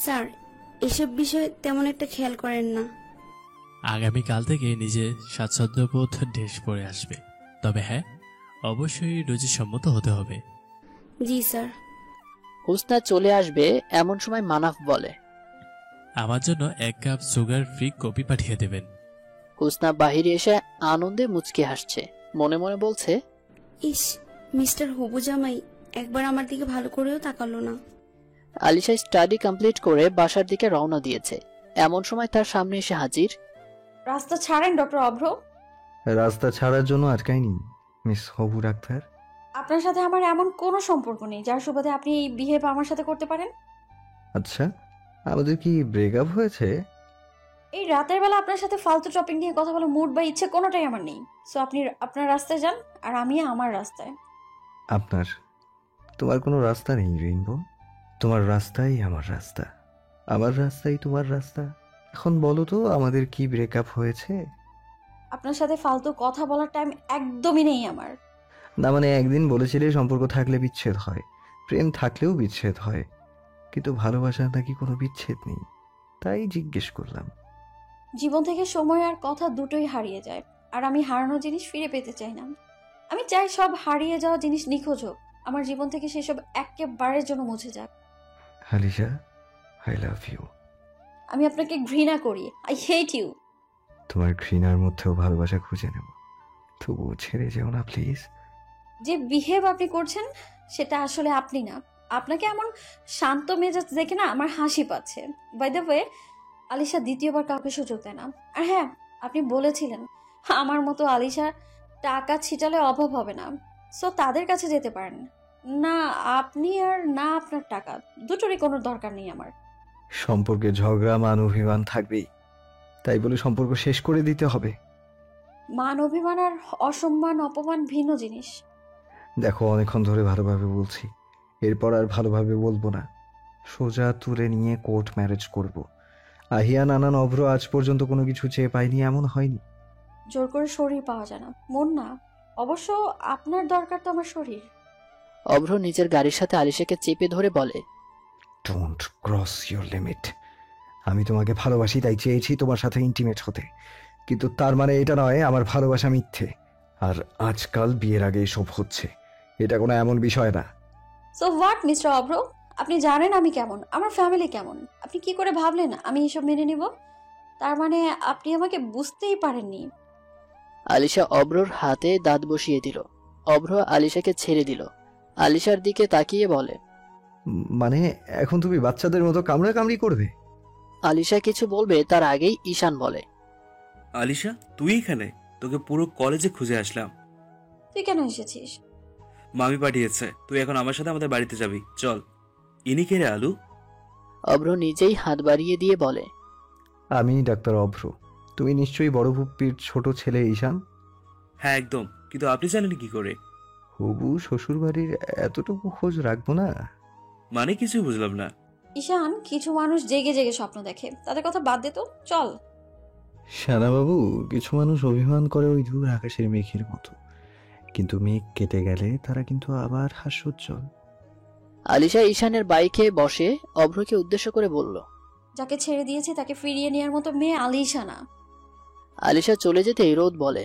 স্যার এসব বিষয়ে তেমন একটা খেয়াল করেন না। আগামীকাল থেকে নিজে স্বাচ্ছন্দ্যবোধ ড্রেস পরে আসবে, তবে হ্যাঁ, অবশ্যই রুচিসম্মত হতে হবে। জি স্যার। হুসনা চলে আসবে এমন সময় মানাফ বলে, আমার জন্য 1 কাপ সুগার ফ্রি কফি পাঠিয়ে দেবেন। হুসনা বাহিরে এসে আনন্দে মুচকি হাসছে, মনে মনে বলছে, ইস, মিস্টার হবু জামাই একবার আমার দিকে ভালো করেও তাকালো না। আলিশা স্টাডি কমপ্লিট করে বাসার দিকে রওনা দিয়েছে। এমন সময় তার সামনে এসে হাজির, রাস্তা ছাড়েন ডক্টর অভ্র। রাস্তা ছাড়ার জন্য আটকায়নি মিস হবু ডাক্তার। আপনার সাথে আমার এমন কোনো সম্পর্ক নেই যার সুবাদে আপনি এই বিহেভ আমার সাথে করতে পারেন। আচ্ছা, আমাদের কি ব্রেকআপ হয়েছে? এই রাতের বেলা আপনার সাথে ফালতু টপিক নিয়ে কথা বলার মুড বা ইচ্ছে কোনোটাই আমার নেই। সো আপনি আপনার রাস্তায় যান, আর আমি আমার রাস্তায়। আপনার? তোমার কোনো রাস্তা নেই রেইনবো, তোমার রাস্তাই আমার রাস্তা, আমার রাস্তাই তোমার রাস্তা। এখন বলো তো আমাদের কি ব্রেকআপ হয়েছে? আপনার সাথে ফালতু কথা বলার টাইম একদমই নেই আমার। না মানে একদিন বলেছিলে সম্পর্ক থাকলে বিচ্ছেদ হয়, প্রেম থাকলেও বিচ্ছেদ হয়, কিন্তু ভালোবাসার নাকি কোনো বিচ্ছেদ নেই, তাই জিজ্ঞেস করলাম। জীবন থেকে সময় আর কথা দুটোই হারিয়ে যায়, আর আমি হারানো জিনিস ফিরে পেতে চাই না। আমি চাই সব হারিয়ে যাওয়া জিনিস নিখোঁজ হোক, আমার জীবন থেকে সেসব একেবারের জন্য মুছে যাক। Alisha, I love you. আমি আপনাকে ঘৃণা করি, আই হেট ইউ। তোমার ঘৃণার মধ্যেও ভালোবাসা খুঁজে নেব, তবুও ছেড়ে যেও না প্লিজ। যে বিহেভ আপনি করছেন সেটা আসলে আপনি না। আপনাকে এমন শান্ত মেজাজ দেখে না আমার হাসি পাচ্ছে। বাই দ্য ওয়ে, আলিশা দ্বিতীয়বার কাউকে সুযোগ দেয় না। আর হ্যাঁ, আপনি বলেছিলেন আমার মতো আলিশা টাকা ছিটালে অভাব হবে না, সো তাদের কাছে যেতে পারেন। না আপনি আর না আপনার টাকা, দুটোরই কোনো দরকার নেই আমার। সম্পর্কে ঝগড়া মান অভিমান থাকবেই, তাই বলে সম্পর্ক শেষ করে দিতে হবে? মান অভিমান আর অসম্মান অপমান ভিন্ন জিনিস। দেখো, অনেকক্ষণ ধরে ভালোভাবে বলছি, এরপর আর ভালোভাবে বলবো না, সোজা তুলে নিয়ে কোর্ট ম্যারেজ করব। আহিয়া নানান অভ্র আজ পর্যন্ত কোনো কিছু চেয়ে পাইনি এমন হয়নি। জোর করে শরীর পাওয়া যায় না, মন না। অবশ্য আপনার দরকার তো আমার শরীর। অভ্র নিজের গাড়ির সাথে আলিশাকে চেপে ধরে বলে, ডোন্ট ক্রস ইউর লিমিট। আমি তোমাকে ভালোবাসি, তাই চেয়েছি তোমার সাথে ইন্টিমেট হতে, কিন্তু তার মানে এটা নয় আমার ভালোবাসা মিথ্যে। আর আজকাল বিয়ের আগে এসব হচ্ছে, এটা কোনো এমন বিষয় না। সো হোয়াট মিস্টার অভ্র, আপনি জানেন আমি কেমন, আমার ফ্যামিলি কেমন। আপনি কি করে ভাবলেন আমি এসব মেনে নিব? তার মানে আপনি আমাকে বুঝতেই পারেননি। আলিশা অভ্রর হাতে দাঁত বসিয়ে দিল। অভ্র আলিশাকে ছেড়ে দিল। আলিশার দিকে তাকিয়ে বলে, মানে এখন তুমি বাচ্চাদের মতো কামড়াকামড়ি করবে? আলিশা কিছু বলবে তার আগেই ঈশান বলে, আলিশা, তুই এখানে? তোকে পুরো কলেজে খুঁজে আসলাম। তুই কেন এসেছিস? মামি পাঠিয়েছে, তুই এখন আমার সাথে আমাদের বাড়িতে যাবি, চল। ইনি কে রে আলু? অভ্র নিজেই হাত বাড়িয়ে দিয়ে বলে, আমি ডাক্তার অভ্র। তুমি নিশ্চয়ই বড় ভুপ্পির ছোট ছেলে ঈশান? হ্যাঁ একদম, কিন্তু আপনি জানেন কি করে? হবু শ্বশুরবাড়ির এতটুকু খোঁজ রাখবো না? মানে কিছুই বুঝলাম না। ঈশান, কিছু মানুষ জেগে জেগে স্বপ্ন দেখে, তাদের কথা বাদ দে তো, চল। বাবু, কিছু মানুষ অভিমান করে ওই দূর আকাশের মেঘের মতো, কিন্তু মেঘ কেটে গেলে তারা কিন্তু আবার হাস্যোজ্জ্বল। আলিশা ঈশানের বাইকে বসে অভ্রকে উদ্দেশ্য করে বলল, যাকে ছেড়ে দিয়েছে তাকে ফিরিয়ে নেওয়ার মতো মেয়ে আলিশা না। আলিশা চলে যেতে রোদ বলে,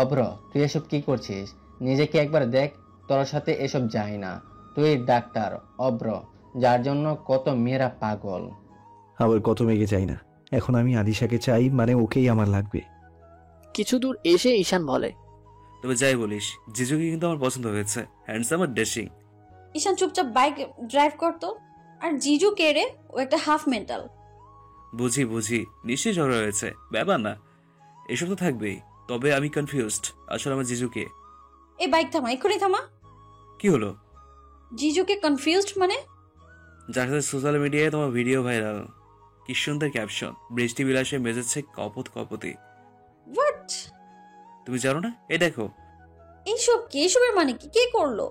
অভ্র, তুই এসব কি করছিস? নিজেকে একবার দেখ, তোর সাথে এসব যায় না। তুই ডাক্তার অভ্র, যার জন্য কত মেয়েরা পাগল। আবার কত মেঘে চাই না, এখন আমি আলিশাকে চাই, মানে ওকেই আমার লাগবে। কিছু দূর এসে ঈশান বলে, তবে যাই বলিস, জিজুকে কিন্তু আমার পছন্দ হয়েছে, হ্যান্ডসাম আর ড্যাশিং। ঈশান, চুপচাপ বাইক ড্রাইভ করতো। আর জিজু কে রে? ও একটা হাফ মেন্টাল। বুঝি নিশ্চয়ই ঝগড়া হয়েছে, ব্যাপার না, এসব তো থাকবেই। তবে আমি কনফিউজড, আসলে আমার জিজুকে। এই বাইক থামা, এক্ষুনি থামা। কি হলো? জিজুকে কনফিউজড মানে? যার সাথে সোশ্যাল মিডিয়ায় তোমার ভিডিও ভাইরাল, কি সুন্দর ক্যাপশন, বৃষ্টি বিলাসে মেজেছে কপত কপতি। হোয়াট? তুমি জানো না? এই দেখো। এইসব কি? এসবের মানে কি? কে করলো?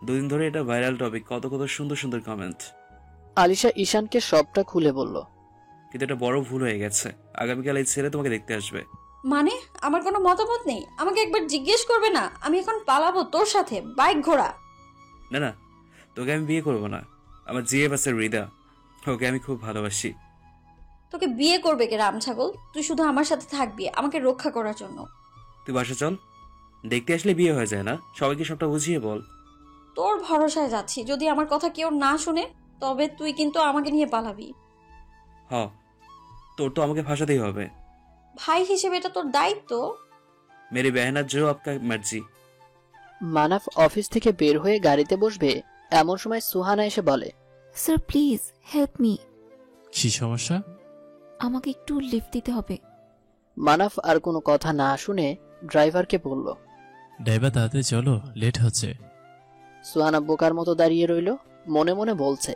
দুদিন ধরে এটা ভাইরাল টপিক, কত কত সুন্দর সুন্দর কমেন্ট। আলিশা ঈশানকে সবটা খুলে বলল, কিন্তু এটা বড় ভুল হয়ে গেছে, আগামীকাল এই ছেলে তোমাকে দেখতে আসবে। মানে আমার কোনো মতামত নেই? আমাকে একবার জিজ্ঞেস করবে না? আমি এখন পালাবো তোর সাথে, বাইক ঘোড়া। না, তোকে আমি বিয়ে করবো না। আমার জিএফ আছে হৃদা, ওকে আমি খুব ভালোবাসি। তোকে বিয়ে করবে কে রাম ছাগল? তুই শুধু আমার সাথে থাকবি আমাকে রক্ষা করার জন্য। তুই বাসা চল, দেখতে আসলে বিয়ে হয়ে যায় না? সবাইকে সবটা বুঝিয়ে বল। তোর ভরসায় যাচ্ছি, যদি আমার কথা কেউ না শুনে তবে তুই কিন্তু আমাকে নিয়ে পালাবি। হ, তোর তো আমাকে ফাঁসাতেই হবে। ভাই হিসেবে এটা তোর দায়িত্ব। মেরি বেহনা জো আপকা মার্জি। মানাফ অফিস থেকে বের হয়ে গাড়িতে বসবে, এমন সময় সুহানা এসে বলে, স্যার প্লিজ হেল্প মি। কি সমস্যা? আমাকে একটু লিফট দিতে হবে। মানাফ আর কোনো কথা না শুনে ড্রাইভারকে বলল, ড্রাইভার তাড়াতাড়ি চলো, লেট হচ্ছে। সুহানা বোকার মতো দাঁড়িয়ে রইল, মনে মনে বলছে,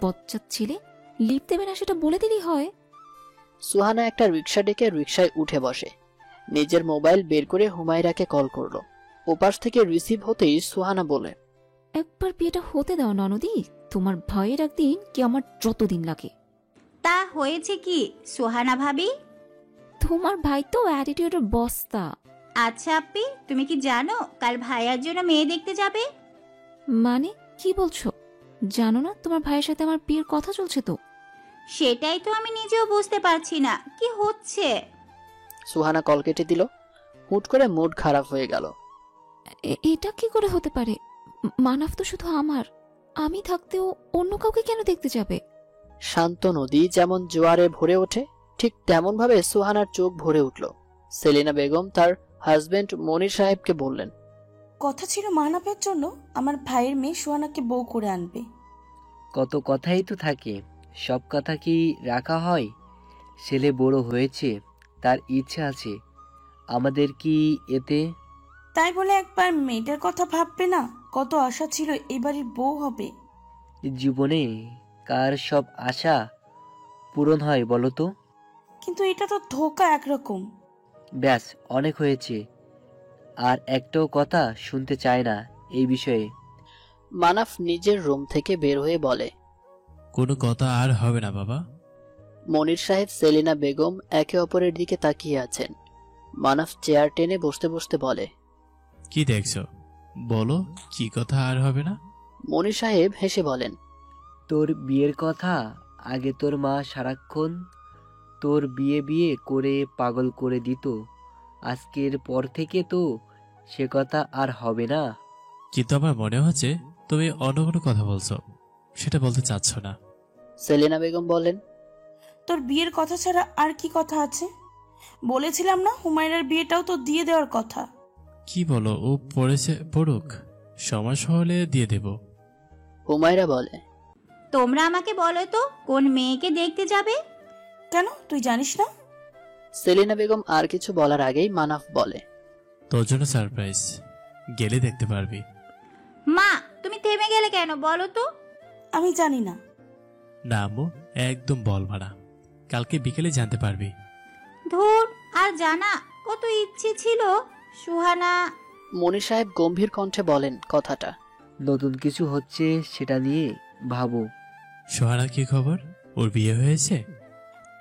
বচ্চার ছেলে, লিফট দেবে না সেটা বলে দিলেই হয়। সুহানা একটা রিক্সা ডেকে রিক্সায় উঠে বসে, নিজের মোবাইল বের করে হুমায়রাকে কল করলো। ওপাশ থেকে রিসিভ হতেই সুহানা বলে, একবার বিয়েটা হতে দাও ননদি, তোমার ভয়ের একদিন কি আমার যতদিন লাগে। তা হয়েছে কি সোহানা ভাবি? তোমার ভাই তো অ্যাটিটিউডের বস্তা। আচ্ছা আপি, তুমি কি জানো কাল ভাইয়ার জন্য মেয়ে দেখতে যাবে? মানে কি বলছো? জানো না তোমার ভাইয়ের সাথে আমার বিয়ের কথা চলছে তো? সেটাই তো আমি নিজেও বুঝতে পারছি না কি হচ্ছে। সুহানা কল কেটে দিল। হুট করে মুড খারাপ হয়ে গেল। এটা কি করে হতে পারে? মানাফ তো শুধু আমার, আমি থাকতেও অন্য কাউকে কেন দেখতে যাবে? শান্ত নদী যেমন জোয়ারে ভরে ওঠে, ঠিক তেমন ভাবে সুহানার চোখ ভরে উঠল। সেলিনা বেগম তার হাজবেন্ড মনির সাহেবকে বললেন, কথা ছিল মানাপের জন্য আমার ভাইয়ের মেয়ে সোহানাকে বউ করে আনবে। কত কথাই তো থাকে, সব কথা কি রাখা হয়? ছেলে বড় হয়েছে, তার ইচ্ছা আছে, আমাদের কি এতে? তাই বলে একবার মেয়েটার কথা ভাববে না? কত আশা ছিল এবারের বউ হবে। জীবনে কার সব আশা পূরণ হয় বলো তো? কিন্তু এটা তো ধোঁকা একরকম। ব্যাস, অনেক হয়েছে, আর একটাও কথা শুনতে চায় না এই বিষয়ে। মানাফ নিজের রুম থেকে বের হয়ে বলে, কোনো কথা আর হবে না বাবা। মনির সাহেব সেলিনা বেগম একে অপরের দিকে তাকিয়ে আছেন। মানাফ চেয়ার টেনে বসতে বসতে বলে, কি দেখছো? বলো, কি কথা আর হবে না? মনির সাহেব হেসে বলেন, তোর বিয়ের কথা আগে তোর মা সারাক্ষণ তোর বিয়ে বিয়ে করে পাগল করে দিত, আজকের পর থেকে তো সে কথা আর হবে না। কিন্তু আমার মনে হচ্ছে তুমি অন্য কোনো কথা বলছো, সেটা বলতে চাচ্ছ না। সেলিনা বেগম বলেন, তোর বিয়ের কথা ছাড়া আর কি কথা আছে? বলেছিলাম না হুমায়রার বিয়েটাও তো দিয়ে দেওয়ার কথা। কি বলো? ও পড়েছে, পড়ুক, সময় হলে দিয়ে দেব। হুমায়রা বলে, তোমরা আমাকে বলো তো কোন মেয়েকে দেখতে যাবে? কেন, তুই জানিস না? সেলিনা বেগম আর কিছু বলার আগেই মানাফ বলে, তোর জন্য সারপ্রাইজ, গেলে দেখতে পারবি। মা, তুমি থেমে গেলে কেন বলো তো? আমি জানি না। না আম্মু, একদম বলবা না, কালকে বিকেলে জানতে পারবি। ধুর, আর জানা কত ইচ্ছে ছিল সোহানা মনির সাহেব গম্ভীর কণ্ঠে বলেন কথাটা। নতুন কিছু হচ্ছে সেটা নিয়ে ভাবো। সোহানার কি খবর? ওর বিয়ে হয়েছে?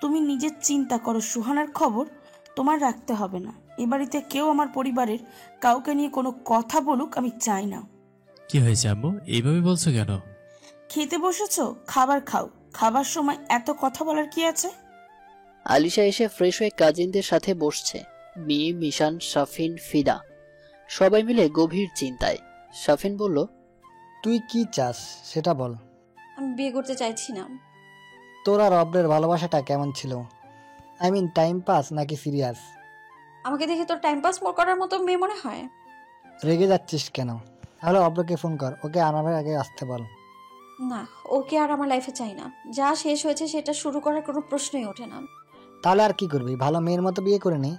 তুমি নিজের চিন্তা করো, সুহানার খবর তোমার রাখতে হবে না। এ বাড়িতে কেউ আমার পরিবারের কাউকে নিয়ে কোনো কথা বলুক আমি চাই না। কি হয়েছে আম্মু, এইভাবে বলছো কেন? খেতে বসেছো, খাবার খাও। খাবার সময় এত কথা বলার কি আছে? আলিশা এসে ফ্রেশ হয়ে কাজিনদের সাথে বসছে। মিম, মিশান, শাফিন, ফিদা সবাই মিলে গভীর চিন্তায়। শাফিন বলল, তুই কি চাস সেটা বল। আমি বিয়ে করতে চাইছি না। তোর আর অব্রের ভালোবাসাটা কেমন ছিল? আই মিন টাইম পাস নাকি সিরিয়াস? আমাকে দেখে তোর টাইম পাস করার মতো মেয়ে মনে হয়? রেগে যাচ্ছিস কেন? তাহলে অব্রকে ফোন কর, ওকে আনার আগে আসতে বল। না, ওকে আর আমার লাইফে চাই না। যা শেষ হয়েছে সেটা শুরু করার কোনো প্রশ্নই ওঠে না। তাহলে আর কি করবি? ভালো মেয়ের মতো বিয়ে করে নে।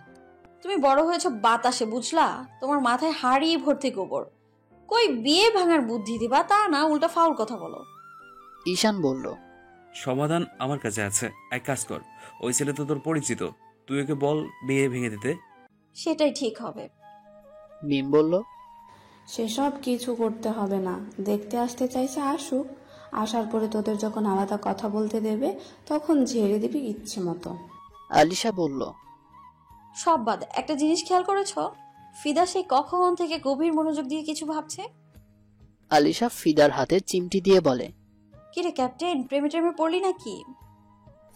তুমি বড় হয়েছো বাতাসে, বুঝলা? তোমার মাথায় হাড়ি ভর্তি গোবর। কই বিয়ে ভাঙার বুদ্ধি দিবা তা না, উল্টা ফাউল কথা বলো। ঈশান বলল, সমাধান আমার কাছে আছে। এক কাজ কর, ওই ছেলে তো তোর পরিচিত, তুই ওকে বল বিয়ে ভেঙে দিতে। সেটাই ঠিক হবে। মিম বলল, সেসব কিছু করতে হবে না, দেখতে আসতে চাইছে আসুক, আসার পরে তোদের যখন আলাদা কথা বলতে দেবে তখন ঝেড়ে দিবি ইচ্ছে মতো। আলিশা বলল, সব বাদ, একটা জিনিস খেয়াল করেছো? ফিদা সেই কখন থেকে গভীর মনোযোগ দিয়ে কিছু ভাবছে। আলিশা ফিদার হাতে চিমটি দিয়ে বলে, কিরে ক্যাপ্টেন, প্রেমে টেমে পড়লি নাকি?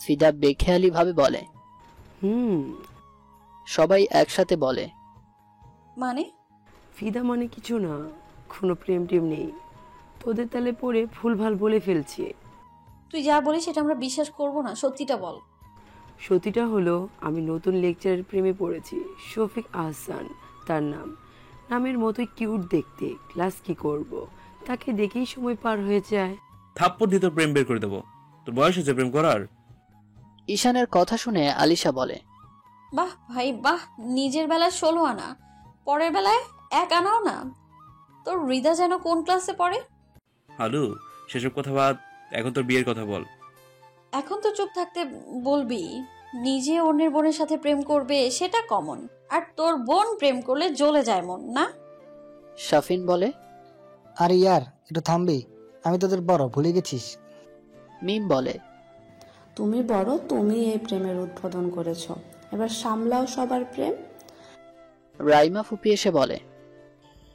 ফিদা বেখেয়ালি ভাবে বলে, সবাই একসাথে বলে, মানে? ফিদা মানে কিছু না, কোনো প্রেম টেম নেই। তোদের তালে পড়ে ভুলভাল বলে ফেলছি। তুই যা বলিস সেটা আমরা বিশ্বাস করব না, সত্যিটা বল। সত্যিটা হলো আমি নতুন লেকচারের প্রেমে পড়েছি। শফিক আহসান তার নাম। নামের মতোই কিউট দেখতে। ক্লাস কি করব, তাকে দেখেই সময় পার হয়ে যায়। থাপ্পড় দিয়ে তোর প্রেম বের করে দেবো। তোর বয়স হয়েছে প্রেম করার। ঈশানের কথা শুনে আলিশা বলে, বাহ ভাই বাহ, নিজের বেলায় 16 আনা, পরের বেলায় 1 আনাও না। তোর হৃদা যেন কোন ক্লাসে পড়ে? হালু, সেসব কথা বাদ, এখন তোর বিয়ের কথা বল। এখন তো চুপ থাকতে বলবি। নিজে অন্যের বোনের সাথে প্রেম করবে সেটা কমন, আর তোর বোন প্রেম করলে জ্বলে যায় মন না? শাফিন বলে, আরে ইয়ার একটু থামবি? আমি তোদের বড়, ভুলে গেছিস? মিম বলে, তুমি বড়, তুমি এই প্রেমের উদ্বোধন করেছো, এবার সামলাও সবার প্রেম। রাইমা ফুপি এসে বলে,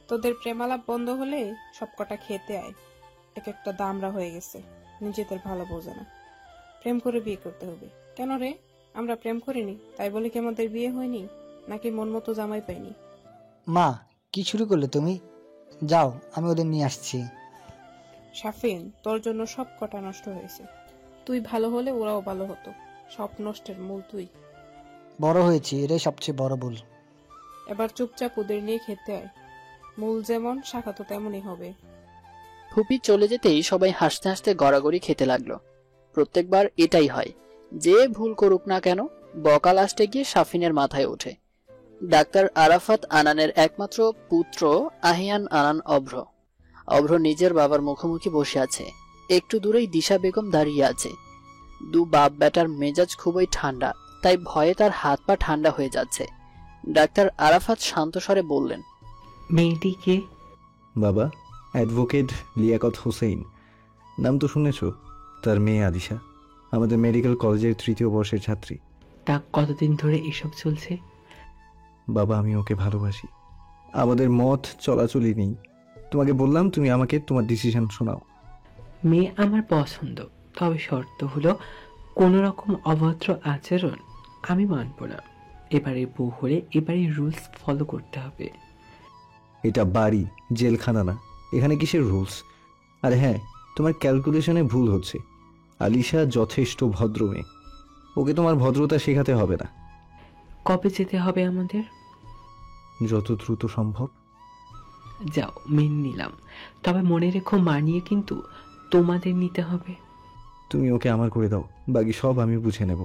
তোদের প্রেমালাপ বন্ধ হলে সবকটা খেতে আয়। এক একটা দামরা হয়ে গেছে, নিজেদের ভালো বোঝে না। প্রেম করে বিয়ে করতে হবে কেন রে? আমরা প্রেম করিনি তাই বলে কি আমাদের বিয়ে হয়নি? নাকি মন মতো জামাই পাইনি? মা, কি শুরু করলে তুমি? যাও, আমি ওদের নিয়ে আসছি। শাফিন, তোর জন্য সব কটা নষ্ট হয়েছে। তুই ভালো হলে ওরাও ভালো হতো। সব নষ্টের মূল তুই। বড় হয়েছি, এটাই সবচেয়ে বড় ভুল। এবার চুপচাপ ওদের নিয়ে খেতে আয়। মূল যেমন শাখা তো তেমনই হবে। ফুপি চলে যেতেই সবাই হাসতে হাসতে গড়াগড়ি খেতে লাগলো। প্রত্যেকবার এটাই হয়, যে ভুল করুক না কেন বকা লাস্টে গিয়ে শাফিনের মাথায় ওঠে। ডাক্তার আরাফাত আনানের একমাত্র পুত্র আহিয়ান আনান অভ্র। অভ্র নিজের বাবার মুখোমুখি বসে আছে। একটু দূরেই দিশা বেগম দাঁড়িয়ে আছে। দু বাপ বেটার মেজাজ খুবই ঠান্ডা, তাই ভয়ে তার হাত পা ঠান্ডা হয়ে যাচ্ছে। ডাক্তার আরাফাত শান্ত স্বরে বললেন, মেয়েটি কে? বাবা, অ্যাডভোকেট লিয়াকত হোসেন। নাম তো শুনেছ? তার মেয়ে আলিশা, আমাদের মেডিকেল কলেজের 3য় বর্ষের ছাত্রী। তা কতদিন ধরে এসব চলছে? বাবা, আমি ওকে ভালোবাসি। আমাদের মত চলাচলই নেই। তোমাকে বললাম, তুমি আমাকে তোমার ডিসিশন শোনাও। মেয়ে আমার পছন্দ, তবে শর্ত হলো কোনো রকম অভদ্র আচরণ আমি মানব না। এবারে বউ হলে এবারে রুলস ফলো করতে হবে। এটা বাড়ি, জেলখানা না। এখানে কিসের রুলস? আর হ্যাঁ, তোমার ক্যালকুলেশনে ভুল হচ্ছে। আলিশা যথেষ্ট ভদ্র মেয়ে, ওকে তোমার ভদ্রতা শেখাতে হবে না। কবে যেতে হবে আমাদের? যত দ্রুত সম্ভব। যাও, মেনে নিলাম, তবে মনে রেখো মানিয়ে কিন্তু তোমাদের নিতে হবে। তুমি ওকে আমার করে দাও, বাকি সব আমি বুঝে নেব।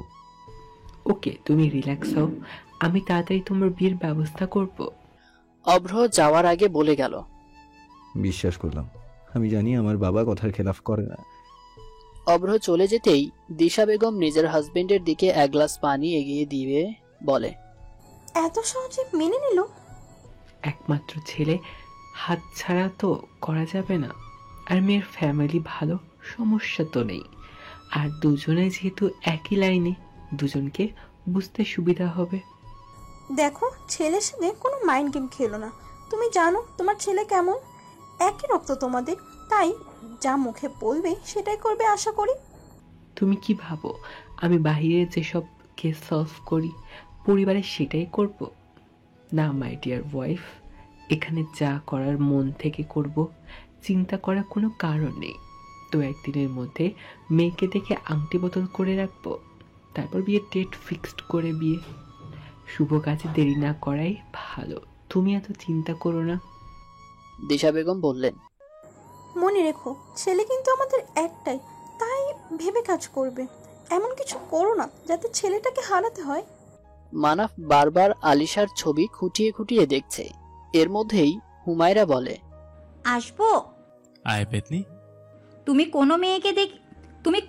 ওকে, তুমি রিল্যাক্স হও, আমি তাড়াতাড়ি তোমার বিয়ের ব্যবস্থা করব। অভ্র যাওয়ার আগে বলে গেল, বিশ্বাস করলাম। আমি জানি আমার বাবা কথার খেলাফ করে না। অভ্র চলে যেতেই দিশা বেগম নিজের হাজবেন্ডের দিকে 1 গ্লাস পানি এগিয়ে দিয়ে বলে, এত সহজে মেনে নিল? একমাত্র ছেলে, হাত ছাড়া তো করা যাবে না। আর মেয়ের ফ্যামিলি ভালো, সমস্যা তো নেই। আর দুজনে যেহেতু একই লাইনে, দুজনকে বুঝতে সুবিধা হবে। দেখো, ছেলের সাথে কোনো মাইন্ড গেম খেলো না। তুমি জানো তোমার ছেলে কেমন, একই রক্ত তোমাদের, তাই যা মুখে বলবে সেটাই করবে আশা করি। তুমি কি ভাবো আমি বাইরে যেসব কেস সলভ করি পরিবারে সেটাই করব? না মাই ডিয়ার ওয়াইফ, এখানে যা করার মন থেকে করব, চিন্তা করার কোনো কারণ নেই। তো একদিনের মধ্যে মেয়েকে দেখে আংটি বোতল করে রাখবো, তারপর বিয়ের ডেট ফিক্সড করে বিয়ে। শুভ কাজে দেরি না করাই ভালো, তুমি এত চিন্তা করো না। দিশা বেগম বললেন, মনে রেখো ছেলে কিন্তু আমাদের একটাই, তাই ভেবে কাজ করবে। এমন কিছু করো না যাতে ছেলেটাকে হারাতে হয়। মানাফ বারবার আলিশার ছবি খুঁটিয়ে খুঁটিয়ে দেখছে। এর মধ্যেই হুমায়রা বলে, আসবো? আয় পেতনি। তুমি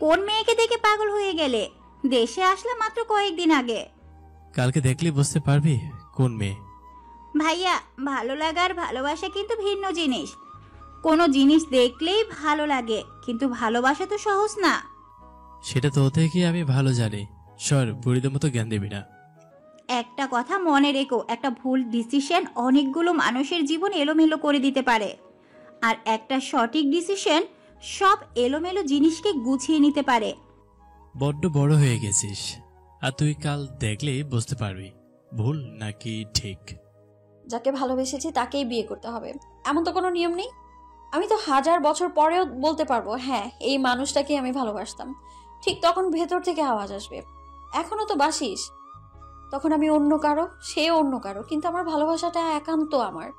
কোন মেয়েকে দেখে পাগল হয়ে গেলে? দেশে আসলে মাত্র কয়েকদিন আগে। কালকে দেখলে বুঝতে পারবি কোন মেয়ে। ভাইয়া, ভালো লাগার ভালোবাসা কিন্তু ভিন্ন জিনিস। কোনো জিনিস দেখলেই ভালো লাগে, কিন্তু ভালোবাসা তো সহজ না। সেটা তো ওতে কি আমি ভালো জানি। সর, বুড়িদের মতো জ্ঞান দিবি না। একটা কথা মনে রেখো, একটা ভুল ডিসিশন অনেকগুলো মানুষের জীবন এলোমেলো করে দিতে পারে, আর একটা সঠিক ডিসিশন সব এলোমেলো জিনিসকে গুছিয়ে নিতে পারে। বড্ড বড় হয়ে গেছিস, আর তুই কাল দেখলেই বুঝতে পারবি ভুল নাকি ঠিক। যাকে ভালোবেসেছি তাকেই বিয়ে করতে হবে, এমন তো কোনো নিয়ম নেই। আমি তো 1000 বছর পরেও বলতে পারবো, হ্যাঁ এই মানুষটাকে আমি ভালোবাসতাম। ঠিক তখন ভেতর থেকে আওয়াজ আসবে, এখনো তো বাসিস। তখন আমি অন্য কারো, সে অন্য কারো, কিন্তু আমার ভালোবাসাটা একান্ত আমার।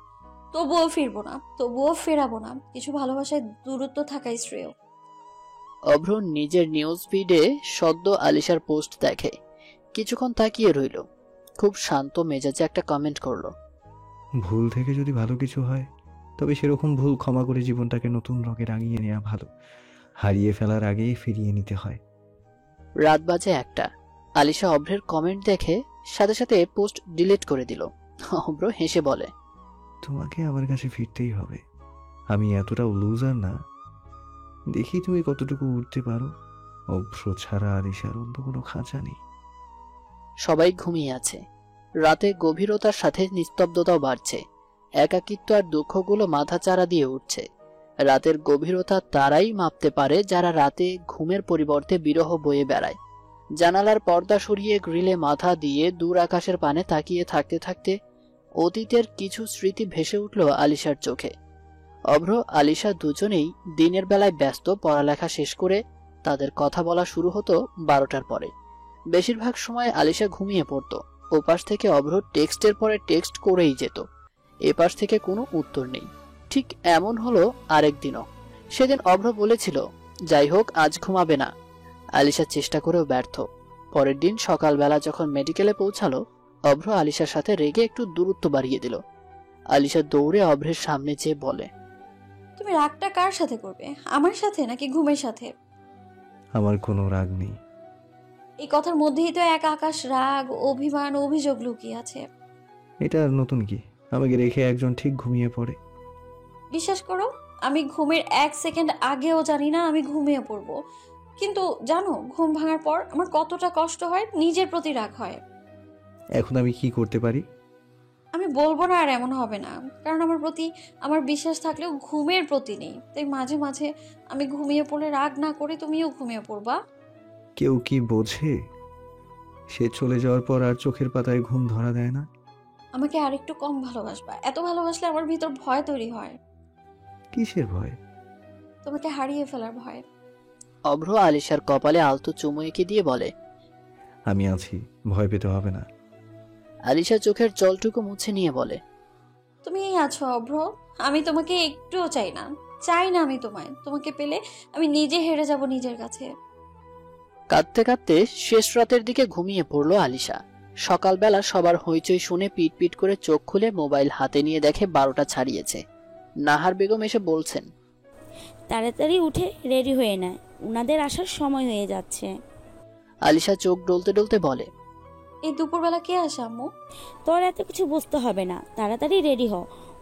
তবুও ফিরবো না, তবুও ফেরাবো না। কিছু ভালোবাসায় দূরত্ব থাকাই শ্রেয়। অভ্র নিজের নিউজ ফিডে সদ্য আলিশার পোস্ট দেখে, কিছুক্ষণ তাকিয়ে রইল। খুব শান্ত মেজাজে একটা কমেন্ট করলো, ভুল থেকে যদি ভালো কিছু হয় তবে সেরকম ভুল ক্ষমা করে জীবনটাকে নতুন রঙে রাঙিয়ে নেওয়া ভালো। হারিয়ে ফেলার আগেই ফিরিয়ে নিতে হয়। রাত বাজে 1টা। আলিশা অভ্রের কমেন্ট দেখে সাথে সাথে পোস্ট ডিলিট করে দিল। অভ্র হেসে বলে, তোমাকে আমার কাছে ফিরতেই হবে। আমি এতটাও লুজার না। দেখি তুমি কতটুকু উঠতে পারো। অভ্র ছাড়া আলিশার অন্য কোনো খাঁচা নেই। সবাই ঘুমিয়ে আছে। রাতে গভীরতার সাথে নিস্তব্ধতাও বাড়ছে। একাকিত্ব আর দুঃখগুলো মাথা চারা দিয়ে উঠছে। রাতের গভীরতা তারাই মাপতে পারে যারা রাতে ঘুমের পরিবর্তে বিরহ বয়ে বেড়ায়। জানালার পর্দা সরিয়ে গ্রিলে মাথা দিয়ে দূর আকাশের পানে তাকিয়ে থাকতে থাকতে অতীতের কিছু স্মৃতি ভেসে উঠল আলিশার চোখে। অভ্র আলিশা দুজনেই দিনের বেলায় ব্যস্ত। পড়ালেখা শেষ করে তাদের কথা বলা শুরু হতো 12টার পরে। বেশিরভাগ সময় আলিশা ঘুমিয়ে পড়তো। ওপাশ থেকে অভ্র টেক্সটের পরে টেক্সট করেই যেত। এপাশ থেকে কোনো উত্তর নেই। ঠিক এমন হলো আরেকদিনও। সেদিন অভ্র বলেছিল, যাই হোক আজ ঘুমাবে না। আলিশা চেষ্টা করেও ব্যর্থ। পরের দিন সকালবেলা যখন মেডিকেলে পৌঁছালো, অভ্র আলিশার সাথে রেগে একটু দূরত্ব বাড়িয়ে দিল। আলিশা দৌড়ে অভ্রের সামনে যেয়ে বলে, তুমি রাগটা কার সাথে করবে, আমার সাথে নাকি ঘুমের সাথে? আমার কোনো রাগ নেই। এই কথার মধ্যেই তো এক আকাশ রাগ, অভিমান, অভিযোগ লুকিয়ে আছে। এটা আর নতুন কি? আমাকে রেখে একজন ঠিক ঘুমিয়ে পড়ে। বিশ্বাস করো, আমি ঘুমের 1 সেকেন্ড আগেও জানি না আমি ঘুমিয়ে পড়বো। কিন্তু জানো, ঘুম ভাঙার পর আমার কতটা কষ্ট হয়, নিজের প্রতি রাগ হয়। এখন আমি কি করতে পারি? আমি বলবো না আর এমন হবে না, কারণ আমার প্রতি আমার বিশ্বাস থাকলেও ঘুমের প্রতি নেই। তাই মাঝে মাঝে আমি ঘুমিয়ে পড়লে রাগ না করে তুমিও ঘুমিয়ে পড়বা। কেউ কি বোঝে? সে চলে যাওয়ার পর আর চোখের পাতায় ঘুম ধরা দেয় না। আমাকে আরেকটু কম ভালোবাসবা। এত ভালোবাসলে আমার ভিতর ভয় তৈরি হয়। কিসের ভয়? তোমাকে হারিয়ে ফেলার ভয়। অভ্র আলিশার কপালে আলতো চুমু এঁকে দিয়ে বলে, আমি আছি, ভয় পেতে হবে না। আলিশা চোখের জলটুকু মুছে নিয়ে বলে, তুমিই আছো অভ্র, আমি তোমাকে একটুও চাই না। আমি তোমাকে পেলে আমি নিজে হেরে যাব নিজের কাছে। কাঁদতে কাঁদতে শেষ রাতের দিকে ঘুমিয়ে পড়লো আলিশা। সকালবেলা সবার হইচই শুনে পিট পিট করে চোখ খুলে মোবাইল হাতে নিয়ে দেখে 12টা ছাড়িয়েছে। নাহার বেগম এসে বলছেন, তাড়াতাড়ি উঠে রেডি হয়ে নেয়, উনাদের আসার সময় হয়ে যাচ্ছে। আলিশা চোখ ডলতে ডলতে বলে, এই দুপুরবেলা কে আসে আম্মু? তোর এত কিছু বুঝতে হবে না, তাড়াতাড়ি রেডি হ।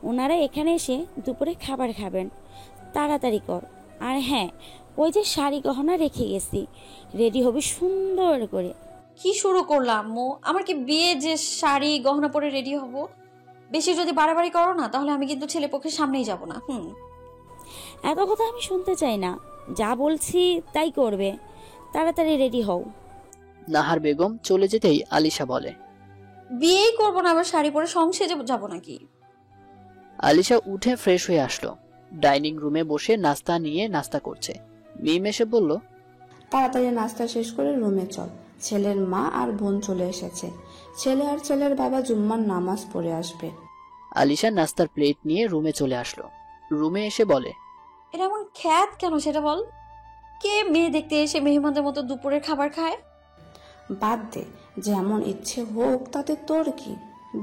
ওনারা এখানে এসে দুপুরে খাবার খাবেন, তাড়াতাড়ি কর। আর হ্যাঁ, ওই যে শাড়ি গহনা রেখে গেছি, রেডি হবি সুন্দর করে। কি শুরু করলাম আম্মু? আমার কি বিয়ে যে শাড়ি গহনা পরে রেডি হব? বেশি যদি বাড়াবাড়ি করো না, তাহলে আমি কিন্তু ছেলে পক্ষের সামনেই যাব না। এত কথা আমি শুনতে চাই না, যা বলছি তাই করবে। তাড়াতাড়ি রেডি হও। নাহার বেগম চলে যেতেই আলিশা বলে, বিয়েই করবো না, আবার শাড়ি পরে সংসেজে যাব নাকি? আলিশা উঠে ফ্রেশ হয়ে আসলো। ডাইনিং রুমে বসে নাস্তা নিয়ে নাস্তা করছে। মিম এসে বলল, তাড়াতাড়ি নাস্তা শেষ করে রুমে চল, ছেলের মা আর বোন চলে এসেছে। ছেলে আর ছেলের বাবা জুম্মার নামাজ পড়ে আসবে। আলিশা নাস্তার প্লেট নিয়ে রুমে চলে আসলো। রুমে এসে বলে, এটা এমন খ্যাত কেন সেটা বল। কে মেয়ে দেখতে এসে মেহমানদের মতো দুপুরের খাবার খায়? বাদ দে, যেমন ইচ্ছে হোক, তাতে তোর কি?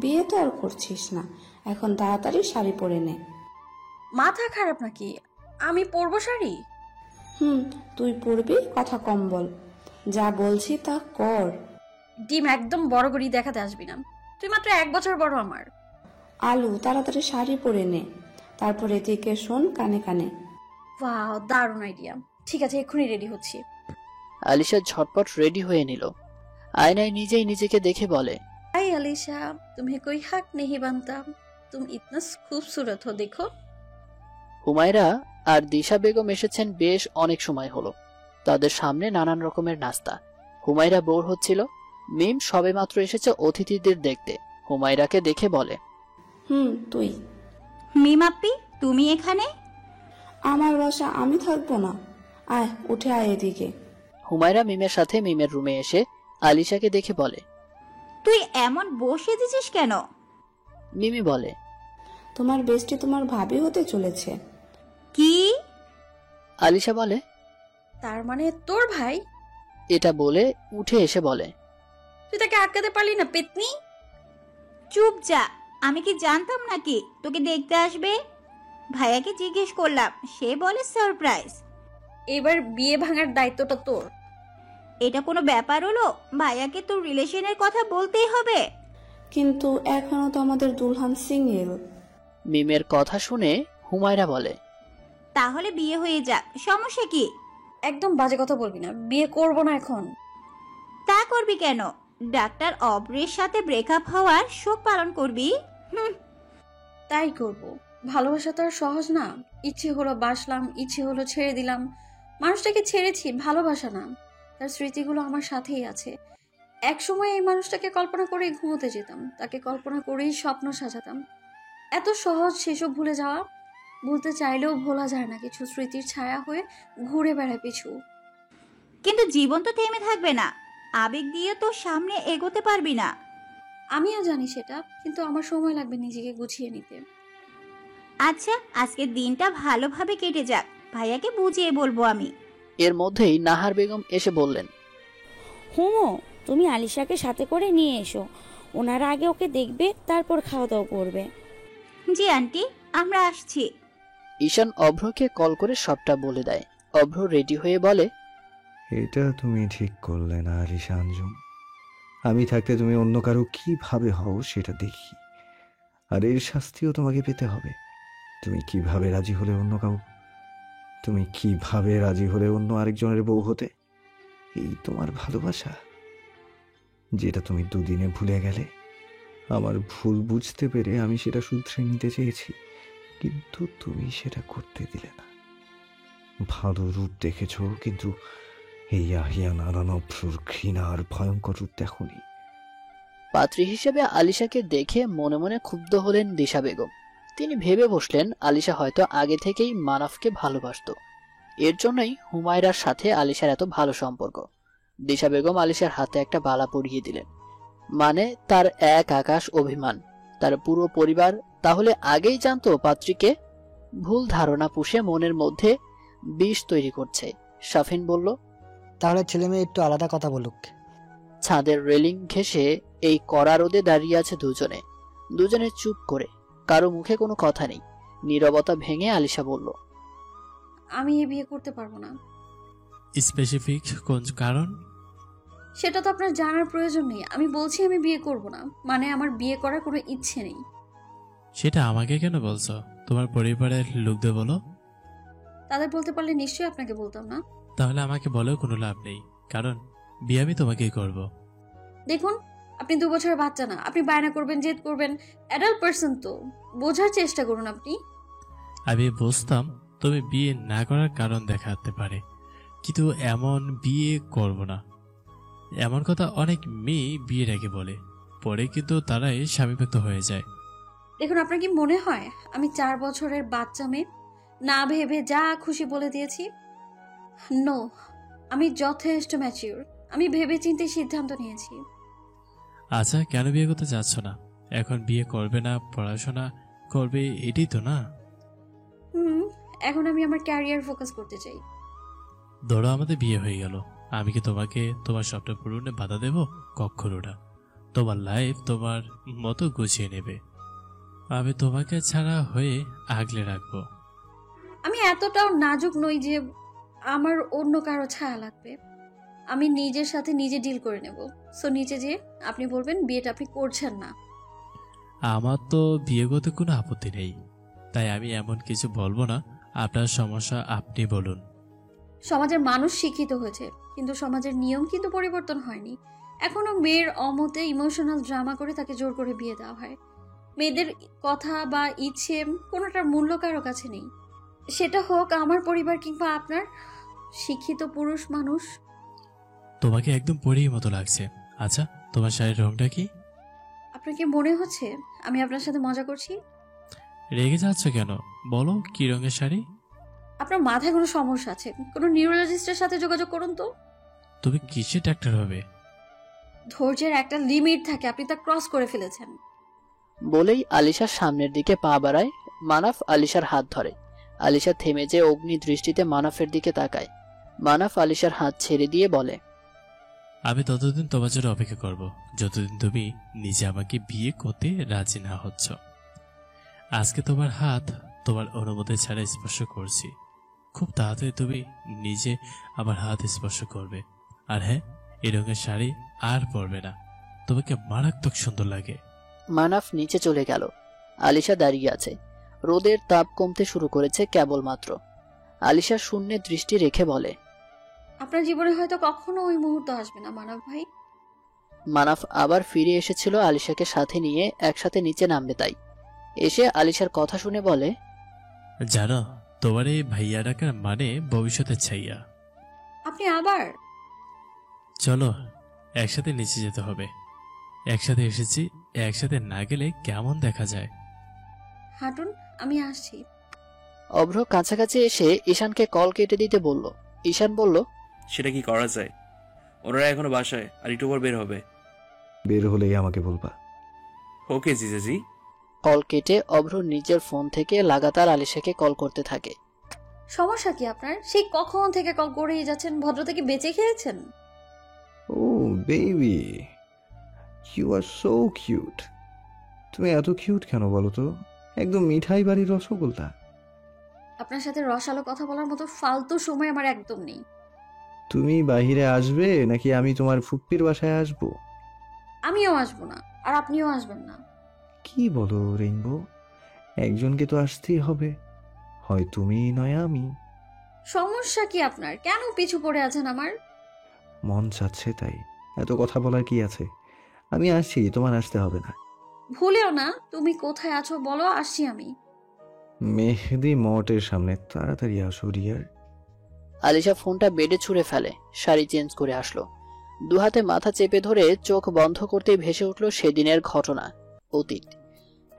বিয়ে তো আর করছিস না, এখন তাড়াতাড়ি শাড়ি পরে নে। মাথা খারাপ নাকি? আমি পরবো শাড়ি? তুই পরবি, কথা কম বল। যা বলছি তা কর। ডিম একদম বড় করি দেখাতে আসবি না, তুই মাত্র 1 বছর বড় আমার। আলু, তাড়াতাড়ি শাড়ি পরে নে, তারপর এদিকে শোন কানে কানে। ওয়াও, দারুণ আইডিয়া। ঠিক আছে, এক্ষুনি রেডি হচ্ছি। আলিশা ঝটপট রেডি হয়ে নিল। আয়নায় নিজেই নিজেকে দেখে বলে, हाय अलीशा, तुम्हें कोई हक नहीं बनता, तुम इतना खूबसूरत हो देखो। হুমায়রা আর দিশা বেগম এসেছেন বেশ অনেক সময় হলো। তাদের সামনে নানান রকমের নাস্তা। হুমায়রা বোর হচ্ছিল। মিম সবেমাত্র এসেছে অতিথিদের দেখতে। হুমায়রাকে দেখে বলে, তুই? মিম আপ্পি, তুমি এখানে? আমার বাসা, আমি থাকবো না। আয়, উঠে আয় এদিকে। হুমায়রা মিমের সাথে মিমের রুমে এসে আলিশাকে দেখে বলে, তুই এমন বসে দিছিস কেন? মিমি বলে, তোমার বেস্টি তোমার ভাবি হতে চলেছে। কি? আলিশা বলে, তার মানে তোর ভাই? এটা বলে উঠে এসে বলে, তুই তাকে আটকাতে পারলি না পেতনি? চুপ যা, আমি কি জানতাম নাকি তোকে দেখতে আসবে? ভাইয়াকে জিজ্ঞেস করলাম, সে বলে সারপ্রাইজ। এবার বিয়ে ভাঙার দায়িত্বটা তোর। এটা কোনো ব্যাপার হলো? ভাইয়াকে তোর রিলেশনের কথা বলতেই হবে। কিন্তু এখনো তো আমাদের দুলহান সিঙ্গেল। মিমের কথা শুনে হুমায়রা বলে, তাহলে বিয়ে হয়ে যাক, সমস্যা কি? একদম বাজে কথা বলবি না, বিয়ে করব না এখন। তা করবি কেন? ডাক্তার অব্রের সাথে ব্রেকআপ হওয়ার শোক পালন করবি? তাই করব। ভালোবাসা তো আর সহজ না। ইচ্ছে হলো বাসলাম, ইচ্ছে হলো ছেড়ে দিলাম। মানুষটাকে ছেড়েছি, ভালোবাসা না, তার স্মৃতিগুলো আমার সাথেই আছে। এক সময় এই মানুষটাকে কল্পনা করেই ঘুমোতে যেতাম, তাকে কল্পনা করেই স্বপ্ন সাজাতাম। এত সহজ সেসব ভুলে যাওয়া? ভুলতে চাইলেও ভোলা যায় না, কিছু স্মৃতির ছায়া হয়ে ঘুরে বেড়ায় পিছু। কিন্তু জীবন তো থেমে থাকবে না, আবেগ দিয়ে তো সামনে এগোতে পারবি না। আমিও জানি সেটা, কিন্তু আমার সময় লাগবে নিজেকে গুছিয়ে নিতে। আচ্ছা, আজকের দিনটা ভালোভাবে কেটে যাক, ভাইয়াকে বুঝিয়ে বলবো আমি। এর মধ্যেই নাহার বেগম এসে বললেন, হুমো, তুমি আলিশাকে সাথে করে নিয়ে এসো, ওনারা আগে ওকে দেখবে, তারপর খাওয়া দাওয়া করবে। জি আন্টি, আমরা আসছি। ঈশান অভ্রকে কল করে সবটা বলে দেয়। অভ্র রেডি হয়ে বলে, এটা তুমি ঠিক করলে না আলিশা আঞ্জুম। আমি থাকতে তুমি অন্য কারো কিভাবে হও সেটা দেখি, আর এর শাস্তিও তোমাকে পেতে হবে। তুমি কিভাবে রাজি হলে অন্য আরেকজনের বউ হতে? এই তোমার ভালোবাসা, যেটা তুমি দুদিনে ভুলে গেলে। আমার ভুল বুঝতে পেরে আমি সেটা শুধরে নিতে চেয়েছি, কিন্তু তুমি সেটা করতে দিলে না। ভালো রূপ দেখেছ, কিন্তু এই আহিয়ান আনানভ্রুর ঘৃণা আর ভয়ঙ্কর রূপ দেখনি। পাত্রী হিসেবে আলিশাকে দেখে মনে মনে ক্ষুব্ধ হলেন দিশা বেগম। তিনি ভেবে বসলেন আলিশা হয়তো আগে থেকেই মানাফকে ভালোবাসত, এর জন্যই হুমায়রার সাথে আলিশার এত ভালো সম্পর্ক। দিশা বেগম আলিশার হাতে একটা বালা পরিয়ে দিলেন, মানে তার এক আকাশ অভিমান। তার পুরো পরিবার তাহলে আগেই জানতো পাত্রীকে? ভুল ধারণা পুষে মনের মধ্যে বিষ তৈরি করছে। শাফিন বলল, তাহলে ছেলে মেয়ে একটু আলাদা কথা বলুক। ছাদের রেলিং ঘেঁষে এই কড়া রোদে দাঁড়িয়ে আছে দুজনে চুপ করে, কারো মুখে কোনো কথা নেই। নীরবতা ভেঙে আলিশা বলল, আমি এই বিয়ে করতে পারবো না। স্পেসিফিক কোন কারণ? সেটা তো আপনার জানার প্রয়োজন নেই। আমি বলছি আমি বিয়ে করব না, মানে আমার বিয়ে করার কোনো ইচ্ছে নেই। সেটা আমাকে কেন বলছো? তোমার পরিবারের লোকদের বলো। তাদের বলতে পারলে নিশ্চয়ই আপনাকে বলতাম না। তাহলে আমাকে বলেও কোনো লাভ নেই, কারণ বিয়ে আমি তোমাকেই করব। দেখুন, আপনি 2 বছরের বাচ্চা না, আপনি বায়না করবেন, জেদ করবেন। অ্যাডাল্ট পারসন তো, বোঝার চেষ্টা করুন আপনি। আমি বুঝতাম তুমি বিয়ে না করার কারণ দেখাতে পারে, কিন্তু এমন বিয়ে করব না এমন কথা অনেক মেয়ে বিয়ের আগে বলে, পরে কিন্তু তারাই স্বামীভক্ত হয়ে যায়। দেখুন, আপনার কি মনে হয় আমি 4 বছরের বাচ্চা মেয়ে না ভেবে যা খুশি বলে দিয়েছি? নো, আমি যথেষ্ট ম্যাচিউর। আমি ভেবে চিন্তে সিদ্ধান্ত নিয়েছি। আচ্ছা, কেন বিয়ে করতে চাচ্ছ না? এখন বিয়ে করবে না, পড়াশোনা করবে, এটাই তো না? এখন আমি আমার ক্যারিয়ার ফোকাস করতে চাই। ধরো আমাদের বিয়ে হয়ে গেল, আমি কি তোমাকে তোমার স্বপ্ন পূরণে বাধা দেব? কখনো না। তোমার লাইফ তোমার মতো গুছিয়ে নেবে, আমি তোমাকে ছাড়া হয়ে আগলে রাখবো। আমি এতটাও নাজুক নই যে আমার অন্য কারো ছায়া লাগবে। আমি নিজের সাথে নিজে ডিল করে নেব। সো নিচে যে আপনি বলবেন বিয়েটা আপনি করছেন না। আমার তো বিয়ে করতে কোনো আপত্তি নেই, তাই আমি এমন কিছু বলবো না। আপনার সমস্যা আপনি বলুন। সমাজের মানুষ শিক্ষিত হয়েছে, কিন্তু সমাজের নিয়ম কিন্তু পরিবর্তন হয়নি। এখনো মেয়ের অমতে ইমোশনাল ড্রামা করে তাকে জোর করে বিয়ে দেওয়া হয়। মেয়েদের কথা বা ইচ্ছে কোনোটার মূল্য কারো কাছে নেই, সেটা হোক আমার পরিবার কিংবা আপনার। শিক্ষিত পুরুষ মানুষ। তোমাকে একদম পরীর মতো লাগছে। আচ্ছা, তোমার শাড়ির রংটা কি? আপনার কি মনে হচ্ছে আমি আপনার সাথে মজা করছি? রেগে যাচ্ছ কেন? বলো কি রঙের শাড়ি? আপনার মাথায় কোনো সমস্যা আছে? কোনো নিউরোলজিস্টের সাথে যোগাযোগ করুন তো। তুমি কিসে ডাক্তার হবে? ধৈর্যের একটা লিমিট থাকে, আপনি তা ক্রস করে ফেলেছেন। বলেই আলিশার সামনের দিকে পা বাড়ায়। মানাফ আলিশার হাত ধরে। আলিশা থেমে যে অগ্নি দৃষ্টিতে মানাফের দিকে তাকায়। মানাফ আলিশার হাত ছেড়ে দিয়ে বলে, আমি ততদিন তোমার জন্য অপেক্ষা করব যতদিন তুমি নিজে আমাকে বিয়ে করতে রাজি না হচ্ছ। আজকে তোমার হাত তোমার অনুমতি ছাড়া স্পর্শ করছি, খুব তাড়াতাড়ি তুমি নিজে আমার হাত স্পর্শ করবে। আর হ্যাঁ, এই রঙের শাড়ি আর পরবে না, তোমাকে মারাত্মক সুন্দর লাগে। মানাফ নিচে চলে গেল। আলিশা দাঁড়িয়ে আছে। রোদের তাপ কমতে শুরু করেছে কেবলমাত্র। আলিশা শূন্যে দৃষ্টি রেখে বলে, আপনার জীবনে হয়তো কখনো ওই মুহূর্ত আসবে না মানব ভাই। মানাফ আবার ফিরে এসেছিল আলিশাকে সাথে নিয়ে একসাথে নিচে নামবে, তাই এসে আলিশার কথা শুনে বলে, জানো তোমার এই ভাইয়া ডাকার মানে ভবিষ্যতের ছাইয়া। আপনি আবার? চলো একসাথে নিচে যেতে হবে। একসাথে এসেছি, একসাথে না গেলে কেমন দেখা যায়। হাঁটুন, আমি আসছি। অভ্র কাছাকাছি এসে ঈশানকে কল কেটে দিতে বলল। ঈশান বলল, সেটা কি করা যায়? ওনারা এখনো বাসায়, আর একটু পর বের হবে। বের হলেই আমাকে বলবা। ওকে জিজাজি। কল কেটে অভ্র নিজের ফোন থেকে লাগাতার আলিশাকে কল করতে থাকে। সমস্যা কি আপনার? সেই কখন থেকে কল করেই যাচ্ছেন। ভদ্রতা কি বেঁচে খেয়েছেন? Oh baby, you are so cute. তুমি এত কিউট কেন বলো তো? একদম মিঠাই বাড়ির রসগোল্লা। আপনার সাথে রসালো কথা বলার মতো ফালতু সময় আমার একদম নেই। তুমি বাহিরে আসবে নাকি আমি তোমার ফুপ্পির বাসায় আসবো? আমিও আসবো না, আর আপনিও আসবেন না। কি বলো রেইনবো? একজনকে তো আসতেই হবে, হয় তুমি নয় আমি। সমস্যা কি আপনার? কেন পিছু পড়ে আছেন আমার? মন চাচ্ছে তাই। এত কথা বলার কি আছে? আমি আসছি, তোমার আসতে হবে না। ভুলেও না। তুমি কোথায় আছো বলো, আসছি আমি। মেহেদি মঠের সামনে, তাড়াতাড়ি আসো রিয়ার। আলিশা ফোনটা বেডে ছুঁড়ে ফেলে, শাড়ি চেঞ্জ করে আসলো। দুহাতে মাথা চেপে ধরে চোখ বন্ধ করতে ভেসে উঠল সেদিনের ঘটনা, অতীত।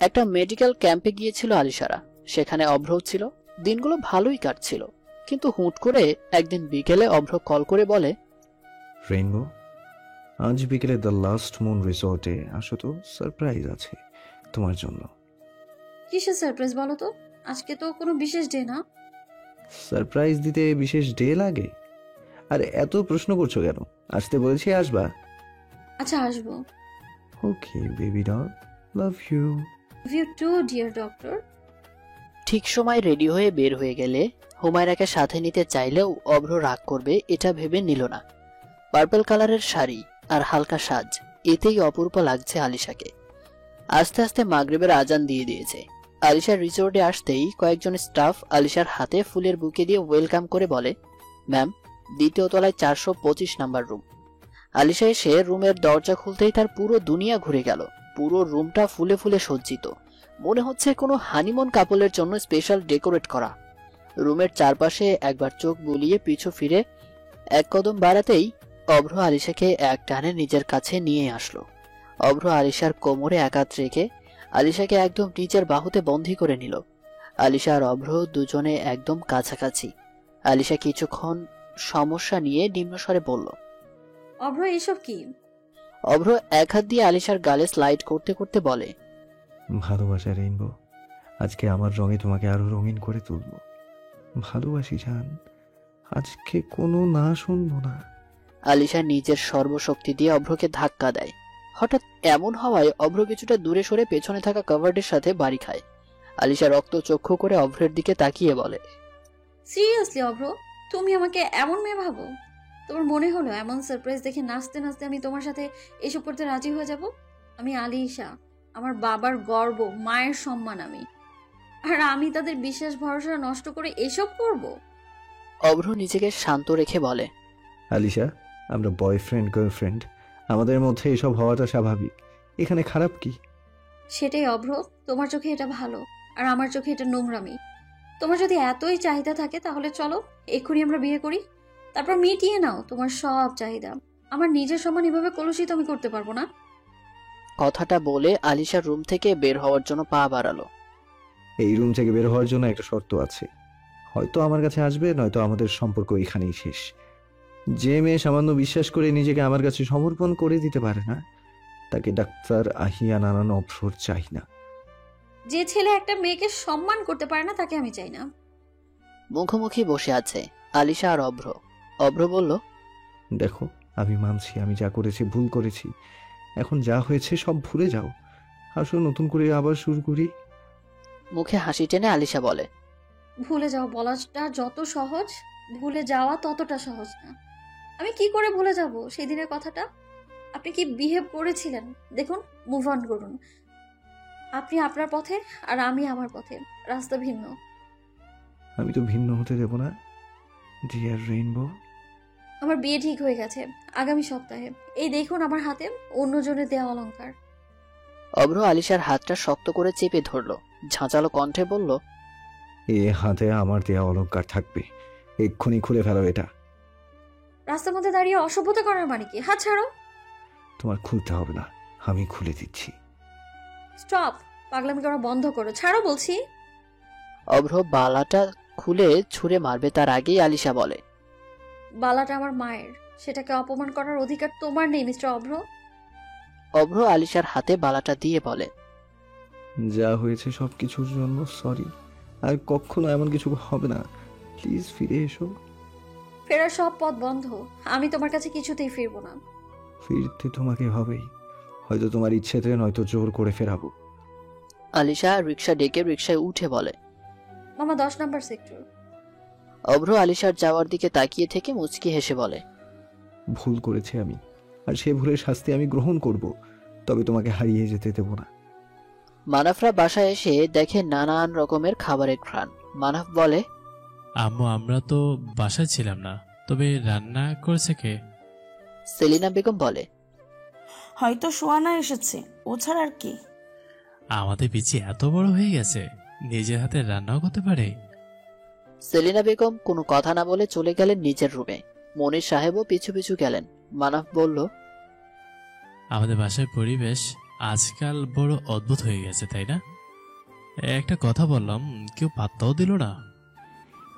একটা মেডিকেল ক্যাম্পে গিয়েছিল আলিশারা, সেখানে অভ্র ছিল। দিনগুলো ভালোই কাটছিল, কিন্তু হুট করে একদিন বিকেলে অভ্র কল করে বলে, রেইনবো, আজ বিকেলে দ্য লাস্ট মুন রিসোর্টে আসো তো, সারপ্রাইজ আছে তোমার জন্য। কিসের সারপ্রাইজ বলো তো? আজকে তো কোনো বিশেষ ডে না। সারপ্রাইজ দিতে বিশেষ ডে লাগে? আর এত প্রশ্ন করছো কেন? আসতে বলেছি, আসবা। আচ্ছা, আসবো। Okay baby doll, love you. Love you too dear doctor. ঠিক সময় রেডি হয়ে বের হয়ে গেলে হুমায়রাকে সাথে নিতে চাইলেও অভ্র রাগ করবে এটা ভেবে নিল না। পার্পল কালারের শাড়ি আর হালকা সাজ, এতেই অপূর্ব লাগছে আলিশাকে। আস্তে আস্তে মাগরিবের আজান দিয়ে দিয়েছে। আলিশার রিসোর্টে আসতেই কয়েকজন স্টাফ আলিশার হাতে ফুলের বুকে দিয়ে ওয়েলকাম করে বলে, ম্যাম, 2য় তলায় 425 নাম্বার রুম। আলিশা এসে রুমের দরজা খুলতেই তার পুরো দুনিয়া ঘুরে গেল। পুরো রুমটা ফুলে ফুলে সজ্জিত, মনে হচ্ছে কোনো হানিমুন কাপলের জন্য স্পেশাল ডেকোরেট করা। রুমের চারপাশে একবার চোখ বুলিয়ে পিছু ফিরে এক কদম বাড়াতেই অভ্র আলিশাকে এক টানে নিজের কাছে নিয়ে আসলো। অভ্র আলিশার কোমরে আঘাত রেখে আলিশাকে একদম নিজের বাহুতে বন্দী করে নিল। আলিশা আর অভ্র দুজনে একদম কাছাকাছি। আলিশা কিছুক্ষণ সমস্যা নিয়ে নিম্নস্বরে বলল, অভ্র এসব কি? অভ্র এক হাত দিয়ে আলিশার গালে স্লাইড করতে করতে বলে, ভালোবাসা রেইনবো, আজকে আমার রঙে তোমাকে আরো রঙিন করে তুলব। ভালোবাসি জান, আজকে কোনো না শুনবো না। আলিশা নিজের সর্বশক্তি দিয়ে অভ্রকে ধাক্কা দেয়। হঠাৎ এমন হওয়ায় অভ্র কিছুটা দূরে সরে পেছনে থাকা কভার্ডের সাথে বাড়ি খায়। আলিশা রক্ত চক্ষু করে অভ্রের দিকে তাকিয়ে বলে, সিরিয়াসলি অভ্র, তুমি আমাকে এমন মেয়ে ভাবো? তোমার মনে হলো এমন সারপ্রাইজ দেখে নাচতে নাচতে আমি তোমার সাথে এসব করতে রাজি হয়ে যাব? আমি আলিশা, আমার বাবার গর্ব, মায়ের সম্মান আমি, আর আমি তাদের বিশ্বাস ভরসা নষ্ট করে এসব করব? অভ্র নিজেকে শান্ত রেখে বলে, আলিশা, আমরা বয়ফ্রেন্ড গার্লফ্রেন্ড, আমাদের মধ্যে এসব হওয়াটা স্বাভাবিক, এখানে খারাপ কি? সেটাই অভ্র, তোমার চোখে এটা ভালো আর আমার চোখে এটা নোংরামি। তোমার যদি এতই চাহিদা থাকে তাহলে চলো এক্ষুনি আমরা বিয়ে করি, তারপর মিটিয়ে নাও তোমার সব চাহিদা। আমার নিজের সম্মান এভাবে কলুষিত আমি করতে পারবো না। কথাটা বলে আলিশা রুম থেকে বের হওয়ার জন্য পা বাড়ালো। এই রুম থেকে বের হওয়ার জন্য একটা শর্ত আছে, হয়তো আমার কাছে আসবে, নয়তো আমাদের সম্পর্ক এখানেই শেষ। যে মেয়ে সামান্য বিশ্বাস করে নিজেকে আমার কাছে সমর্পণ করে দিতে পারে না, তাকে ডাক্তার আহিয়া নানান অবসর চাই না। যে ছেলে একটা মেয়েকে সম্মান করতে পারে না তাকে আমি চাই না। মুখোমুখি বসে আছে আলিশা আর অভ্র। অভ্র বলল, দেখো, আমি মানছি আমি যা করেছি ভুল করেছি, এখন যা হয়েছে সব ভুলে যাও, আসো নতুন করে আবার শুরু করি। মুখে হাসি টেনে আলিশা বলে, ভুলে যাও বলাটা যত সহজ, ভুলে যাওয়া ততটা সহজ না। আমি কি করে ভুলে যাব সেদিনের কথাটা? আপনি কি বিহেভ করেছিলেন দেখুন, মুভ অন করুন। আপনি আপনার পথে আর আমি আমার পথে, রাস্তা ভিন্ন। আমি তো ভিন্ন হতে দেব না ডিয়ার রেইনবো। আমার বিয়ে ঠিক হয়ে গেছে আগামী সপ্তাহে। এই দেখুন আমার হাতে অন্যজনের দেওয়া অলংকার। অভ্র আলিশার হাতটা শক্ত করে চেপে ধরল, ঝাঁঝালো কণ্ঠে বলল, এ হাতে আমার দেয়া অলংকার থাকবে, এক্ষুনি খুলে ফেলো এটা। রাস্তার মধ্যে দাঁড়িয়ে অসভ্যতা করার মানে কি? হাত ছাড়ো। তোমার খুলতে হবে না, আমি খুলে দিচ্ছি। স্টপ, পাগলামি করা বন্ধ করো, ছাড়ো বলছি। অভ্র বালাটা খুলে ছুঁড়ে মারবে তার আগেই আলিশা বলে, বালাটা আমার মায়ের, সেটাকে অপমান করার অধিকার তোমার নেই মিস্টার অভ্র। অভ্র আলিশার হাতে বালাটা দিয়ে বলে, যা হয়েছে সব কিছুর জন্য সরি, আর কখনো এমন কিছু হবে না, প্লিজ ফিরে এসো। ফেরার সব পথ বন্ধ, আমি তোমার কাছে কিছুতেই ফিরবো না। ফিরতে তোমাকে হবেই, হয়তো তোমার ইচ্ছেতে নয়তো জোর করে ফেরাবো। আলিশা রিক্সা ডেকে রিক্সায় উঠে বলে, মামা 10 নাম্বার সেক্টর। অভ্র আলিশার যাওয়ার দিকে তাকিয়ে থেকে মুচকি হেসে বলে, ভুল করেছি আমি, আর সে ভুলের শাস্তি আমি গ্রহণ করব, তবে তোমাকে হারিয়ে যেতে দেব না। মানাফরা বাসায় এসে দেখে নানান রকমের খাবারের ঘ্রাণ। মানাফ বলে, আম্মু, আমরা তো বাসায় ছিলাম না, তবে রান্না করেছে কে? সেলিনা বেগম বলে, হয়তো সোয়ানা এসেছে, ও ছাড়া আর কি। আমাদের পিচি এত বড় হয়ে গেছে, নিজের হাতে রান্নাও করতে পারে। সেলিনা বেগম কোনো কথা না বলে চলে গেলেন নিজের রুমে। মনির সাহেবও পিছু পিছু গেলেন। মানাফ বলল, আমাদের বাসায় পরিবেশ আজকাল বড় অদ্ভুত হয়ে গেছে, তাই না? একটা কথা বললাম, কেউ পাত্তাও দিল না।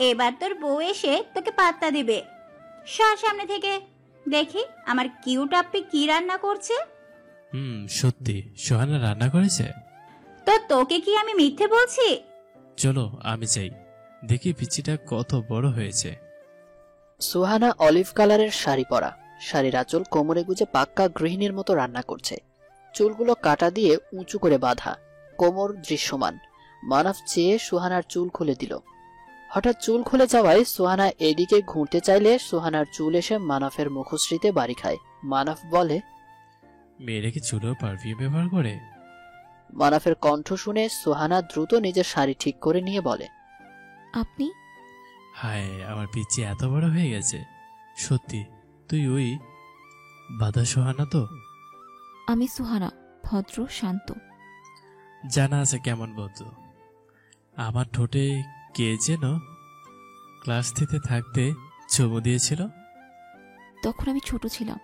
এবার তোর বউ এসে তোকে পাত্তা দিবে। সর সামনে থেকে, দেখি আমার কিউট আপি কি রান্না করছে। সত্যি সোহানা রান্না করেছে? তো তোকে কি আমি মিথ্যে বলছি? চলো আমি চাই, দেখি পিচিটা কত বড় হয়েছে। সোহানা অলিভ কালারের শাড়ি পরা, শাড়ির আঁচল কোমরে গুজে পাক্কা গৃহিণীর মতো রান্না করছে। চুলগুলো কাটা দিয়ে উঁচু করে বাঁধা, কোমর দৃশ্যমান। মানাফ চেয়ে সুহানার চুল খুলে দিল। হঠাৎ চুল খুলে যাওয়ায় সোহানা এদিকে ঘুরতে চাইলে সোহানার চুল এসে মানাফের মুখশ্রীতে বাড়ি খায়। মানাফ বলে, মেয়েরা কি চুলেও পারফিউম ব্যবহার করে? মানাফের কণ্ঠ শুনে সোহানা দ্রুত নিজের শাড়ি ঠিক করে নিয়ে বলে, আপনি? হায়, আমার পিচ্ছি এত বড় হয়ে গেছে। সত্যি তুই ওই বাদা সোহানা তো? আমি সুহানা, ভদ্র শান্ত। জানা আছে কেমন বন্ধু। আমার ঠোঁটে কে যেন ক্লাস 3-তে থাকতে চুমু দিয়েছিল। তখন আমি ছোট ছিলাম।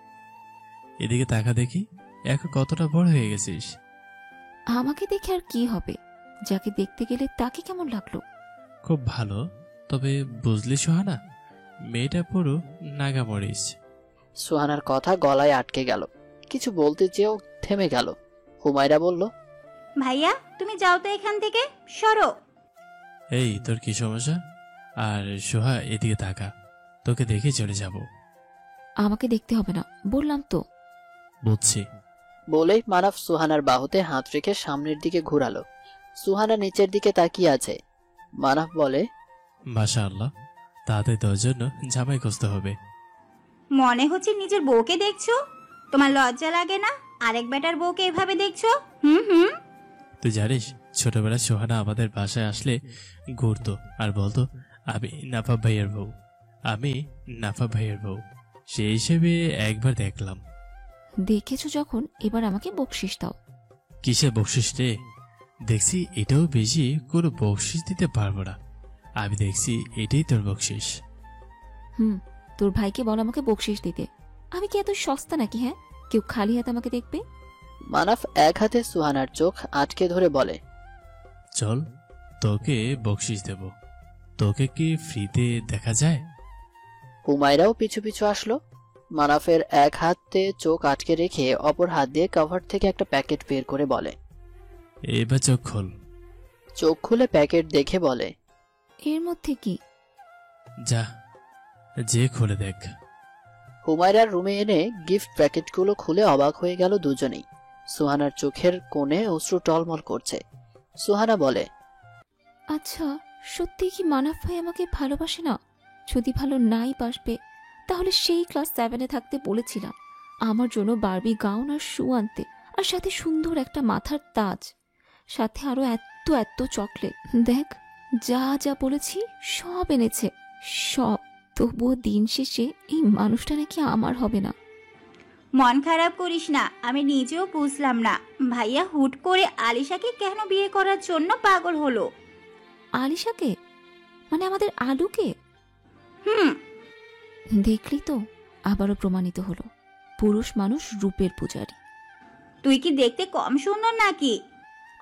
এদিকে তাকা দেখি, এখন কতটা বড় হয়ে গেছিস। আমাকে দেখে আর কি হবে? যাকে দেখতে গেলে তাকে কেমন লাগলো? খুব ভালো, তবে বুঝলি সোহানা, মেয়েটা পুরো নাগামরিচ। সোহানার কথা গলায় আটকে গেল, কিছু বলতে চেয়েও থেমে গেল। হুমায়রা বলল, ভাইয়া তুমি যাও তো এখান থেকে, সরো। এই তোর কি সমস্যা? আর সোহা এদিকে তাকা, তোকে দেখে চলে যাব। আমাকে দেখতে হবে না, বললাম তো। বুঝছি। বলেই মানাফ সুহানার বাহুতে হাত রেখে সামনের দিকে ঘোরালো। সুহানা নিচের দিকে তাকিয়ে আছে। মানাফ বলে, মাশাআল্লাহ, তাতে তোর জন্য জামাই খুঁজতে হবে। মনে হচ্ছে নিজের বউকে দেখছো, তোমার লজ্জা লাগে না? আরেক বেটার বউকে এভাবে দেখছো? হুম। তুই জানিস, ছোটবেলায় সোহানা আমাদের বাসায় আসলে ঘুরতো আর বলতো, আমি নাফা ভাইয়ের বউ, আমি নাফা ভাইয়ের বউ। সেই হিসেবে একবার দেখলাম। দেখেছো যখন, এবার আমাকে বকশিস দাও। কিসের বকশিস রে? দেখছি এটাও বেশি কোনো বকশিস দিতে পারবো না। আমি দেখছি এটাই তোর বকশিস। তোর ভাইকে বল আমাকে বকশিস দিতে। আমি কি এত সস্তা নাকি? হ্যাঁ, কেউ খালি হাতে আমাকে দেখবে? মানাফ এক হাতে সুহানার চোখ আটকে ধরে বলে, চল তোকে বকশিস দেব। তোকে কি ফ্রিতে দেখা যায়? হুমায়রাও পিছু পিছু আসলো। মানাফের এক হাতে চোখ আটকে রেখে অপর হাত দিয়ে কভার থেকে একটা প্যাকেট বের করে বলে, এবার চোখ খোল। চোখ খুলে প্যাকেট দেখে বলে, এর মধ্যে কি? যা, যে খুলে দেখ। হুমায়রার রুমে এনে গিফট প্যাকেটগুলো খুলে অবাক হয়ে গেল দুজনেই। সুহানার চোখের কোণে অশ্রু টলমল করছে। সুহানা বলে, আচ্ছা, সত্যি কি মানাফ ভাই আমাকে ভালোবাসে না? যদি ভালো নাই বাসবে, তাহলে সেই ক্লাস 7-এ থাকতে বলেছিলাম আমার জন্য বারবি গাউন আর শু আনতে, আর সাথে সুন্দর একটা মাথার তাজ, সাথে আরো এত এত চকলেট। দেখ, যা যা বলেছি সব এনেছে, সব। তবুও দিন শেষে এই মানুষটা নাকি আমার হবে না। মন খারাপ করিস না, আমি নিজেও বুঝলাম না ভাইয়া হুট করে আলিশাকে কেন বিয়ে করার জন্য পাগল হলো। আলিশাকে? মানে আমাদের আলুকে? দেখলি তো, আবারও প্রমাণিত হলো পুরুষ মানুষ রূপের পূজারী। তুই কি দেখতে কম সুন্দর নাকি?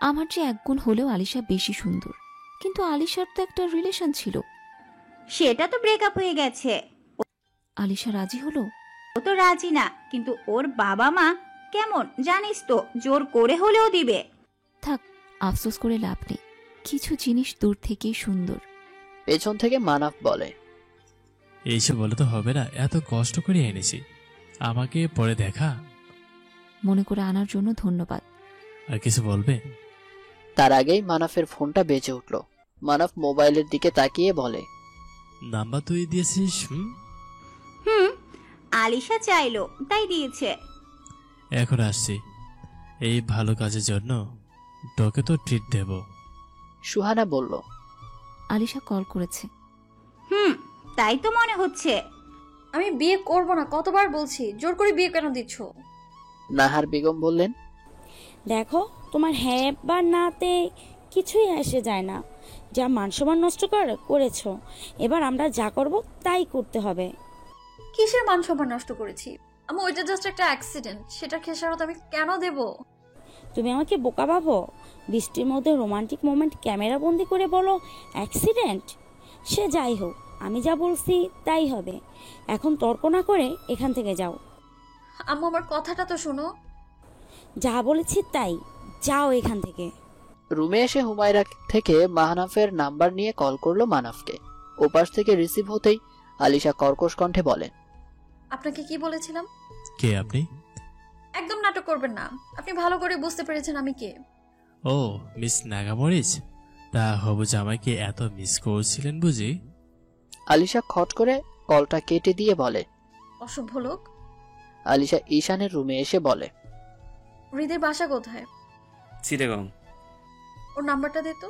আমার যে একগুণ হলেও আলিশা বেশি সুন্দর। কিন্তু আলিশার তো একটা রিলেশন ছিল। সেটা তো ব্রেকআপ হয়ে গেছে। আলিশা রাজি হলো? ও তো রাজি না, কিন্তু ওর বাবা মা কেমন জানিস তো, জোর করে হলেও দিবে। থাক, আফসোস করে লাভ নেই, কিছু জিনিস দূর থেকেই সুন্দর। পেছন থেকে মানাফ বলে, এইসব বলে তো হবে না, এত কষ্ট করে এনেছি, আমাকে পরে দেখা। মনে করে আনার জন্য ধন্যবাদ। আর কিছু বলবে? তার আগেই মানাফের ফোনটা বেজে উঠল। মানাফ মোবাইলের দিকে তাকিয়ে বলে, নাম্বার তুই দিয়েছিস? আলিশা চাইলো তাই দিয়েছে। এখন আসছি, এই ভালো কাজের জন্য তোকে তো ট্রিট দেব। সুহানা বলল, আলিশা কল করেছে। তাই তো মনে হচ্ছে। আমি বিয়ে করব না, কতবার বলছি, জোর করে বিয়ে কেন দিচ্ছ? নাহার বেগম বললেন, দেখো, তোমার হ্যাঁ বা নাতে কিছুই এসে যায় না। যা মানসম্মান নষ্ট করেছো, এবার আমরা যা করব তাই করতে হবে। কিসের মানসম্মান নষ্ট করেছি? আমি ওইটা জাস্ট একটা অ্যাক্সিডেন্ট, সেটার খেসারত আমি কেন দেব? তুমি আমাকে বোকা ভাবো? বৃষ্টির মধ্যে রোমান্টিক মোমেন্ট ক্যামেরা বন্দি করে বলো অ্যাক্সিডেন্ট? সে যাই হোক, আমি যা বলছি তাই হবে। এখন তর্ক না করে এখান থেকে যাও। আম্মু, আমার কথাটা তো শোনো। যা বলেছি তাই, যাও এখান থেকে। রুমে এসে হুমায়রা থেকে মাহনাফের নাম্বার নিয়ে কল করলো মানাফকে। ওপাশ থেকে রিসিভ হতেই আলিশা কর্কশ কণ্ঠে বলে, আপনাকে কি বলেছিলাম? কে আপনি? একদম নাটক করবেন না, আপনি ভালো করে বুঝতে পেরেছেন আমি কে। ও, মিস নাগামরিচ, তা হবু জামাইকে এত মিস করছিলেন বুঝি? আলিশা খট করে কলটা কেটে দিয়ে বলে। অসভ্য লোক। আলিশা ঈশানের রুমে এসে বলে, হৃদের বাসা কোথায়? চিটাগং। ওর নাম্বারটা দে তো।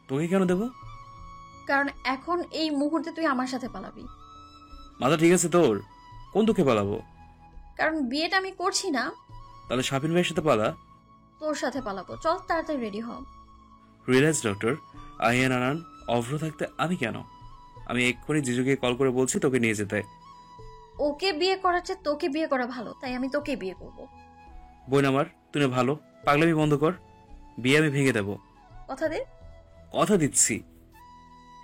তোকে কেন দেবো? কারণ এখন এই মুহূর্তে তুই আমার সাথে পালাবি। মাথা ঠিক আছে তোর? কোন তোকে পালাবো? কারণ বিয়েটা আমি করছি না। তাহলে শাপিন ভাইয়ের সাথে পালা। তোর সাথে পালাবো, চল তাড়াতাড়ি রেডি হ। Relax doctor. আহিয়ান আনান অভ্র থাকতে আমি কেন? আমি এক্ষুনি জিজুকে কল করে বলছি তোকে নিয়ে যেতে। ওকে বিয়ে করার চেয়ে তোকে বিয়ে করা ভালো, তাই আমি তোকে বিয়ে করব। বোন আমার, তুই ভালো, পাগলামি বন্ধ কর। বিয়ে আমি ভেঙে দেব। কথা দে। কথা দিচ্ছি।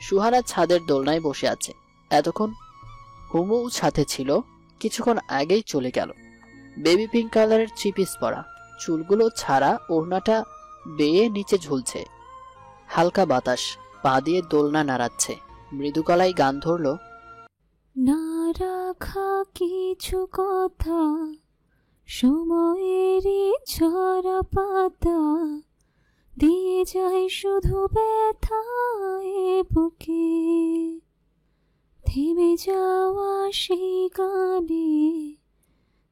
সুহানা ছাদের দোলনায় বসে আছে। এতক্ষণ হুমু সাথে ছিল, কিছুক্ষণ আগেই চলে গেল। বেবি পিঙ্ক কালারের থ্রি পিস পরা, চুলগুলো ছাড়া ওড়নাটা বেয়ে নিচে ঝুলছে। হালকা বাতাস পা দিয়ে দোলনা নাড়াচ্ছে। মৃদু গলায় গান ধরল, না রাখা কিছু কথা, সময়েরই ঝরা পাতা, দিয়ে যায় শুধু ব্যথায় বুকে। থেমে যাওয়া সেই গানে,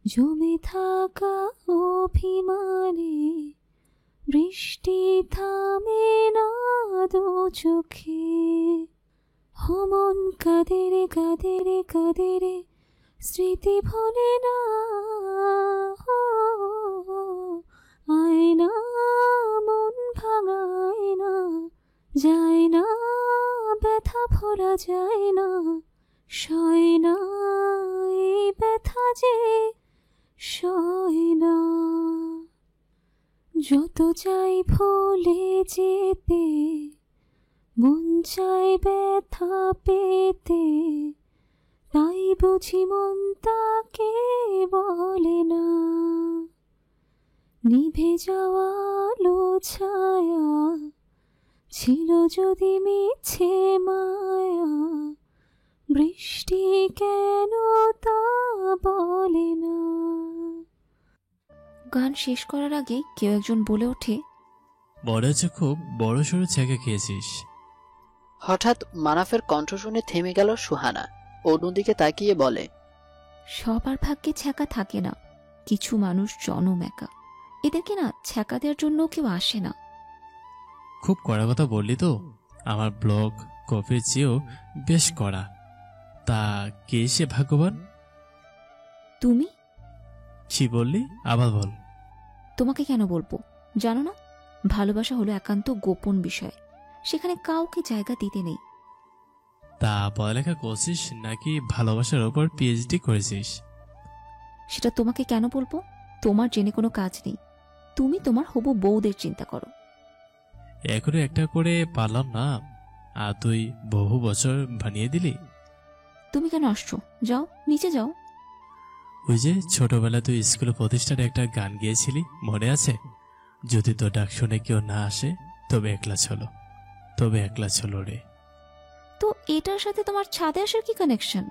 জমে থাকা অভিমানে, বৃষ্টি থামে না দু চোখে। মন কাঁদে কাঁদে কাঁদে, স্মৃতি ভোলে না। আয়না মন ভাঙায় না, যায় না ব্যথা ভরা যায় না, সয় না এই ব্যথা যে সয় না। যত চাই ভুলে যেতে, মন চায় ব্যথা পেতে, তাই বুঝি মন তাকে বলে না। নিভে যাওয়া আলো ছায়া ছিল যদি মিছে মায়া, বৃষ্টি কেন তা বলে না। গান শেষ করার আগে কেউ একজন বলে ওঠে, মনে হচ্ছে খুব বড় সড়ো ছেঁকে খেয়েছিস। হঠাৎ মানাফের কণ্ঠ শুনে থেমে গেল সুহানা। অন্যদিকে তাকিয়ে বলে, সবার ভাগ্যে ছ্যাঁকা থাকে না, কিছু মানুষ জনম একা, এদেরকে না ছ্যাঁকা দেওয়ার জন্য কেউ আসে না। খুব কড়া কথা বললি তো, আমার ব্লগ কফির চেয়েও বেশ কড়া। তা কে সে ভাগ্যবান? তুমি। কি বললি? আবার বল। তোমাকে কেন বলবো জানো না, ভালোবাসা হলো একান্ত গোপন বিষয়, সেখানে কাউকে জায়গা দিতে নেই। তা পড়ালেখা করছিস নাকি ভালোবাসার ওপর পিএইচডি করেছিস? সেটা তোমাকে কেন বলবো? তোমার জেনে কোনো কাজ নেই। তুমি তোমার হবু বউদের চিন্তা করো। এখনো একটা করে পারলাম না, আর তুই বহু বছর বানিয়ে দিলি। তুমি কেন আসছো? যাও নিচে যাও। ওই যে ছোটবেলায় তুই স্কুলে প্রতিষ্ঠানে একটা গান গিয়েছিলি, মনে আছে? যদি তোর ডাক শুনে কেউ না আসে তবে একলা চলো, তবে একলা চলো রে। তো এটার সাথে তোমার ছাদে আসার কি কানেকশন?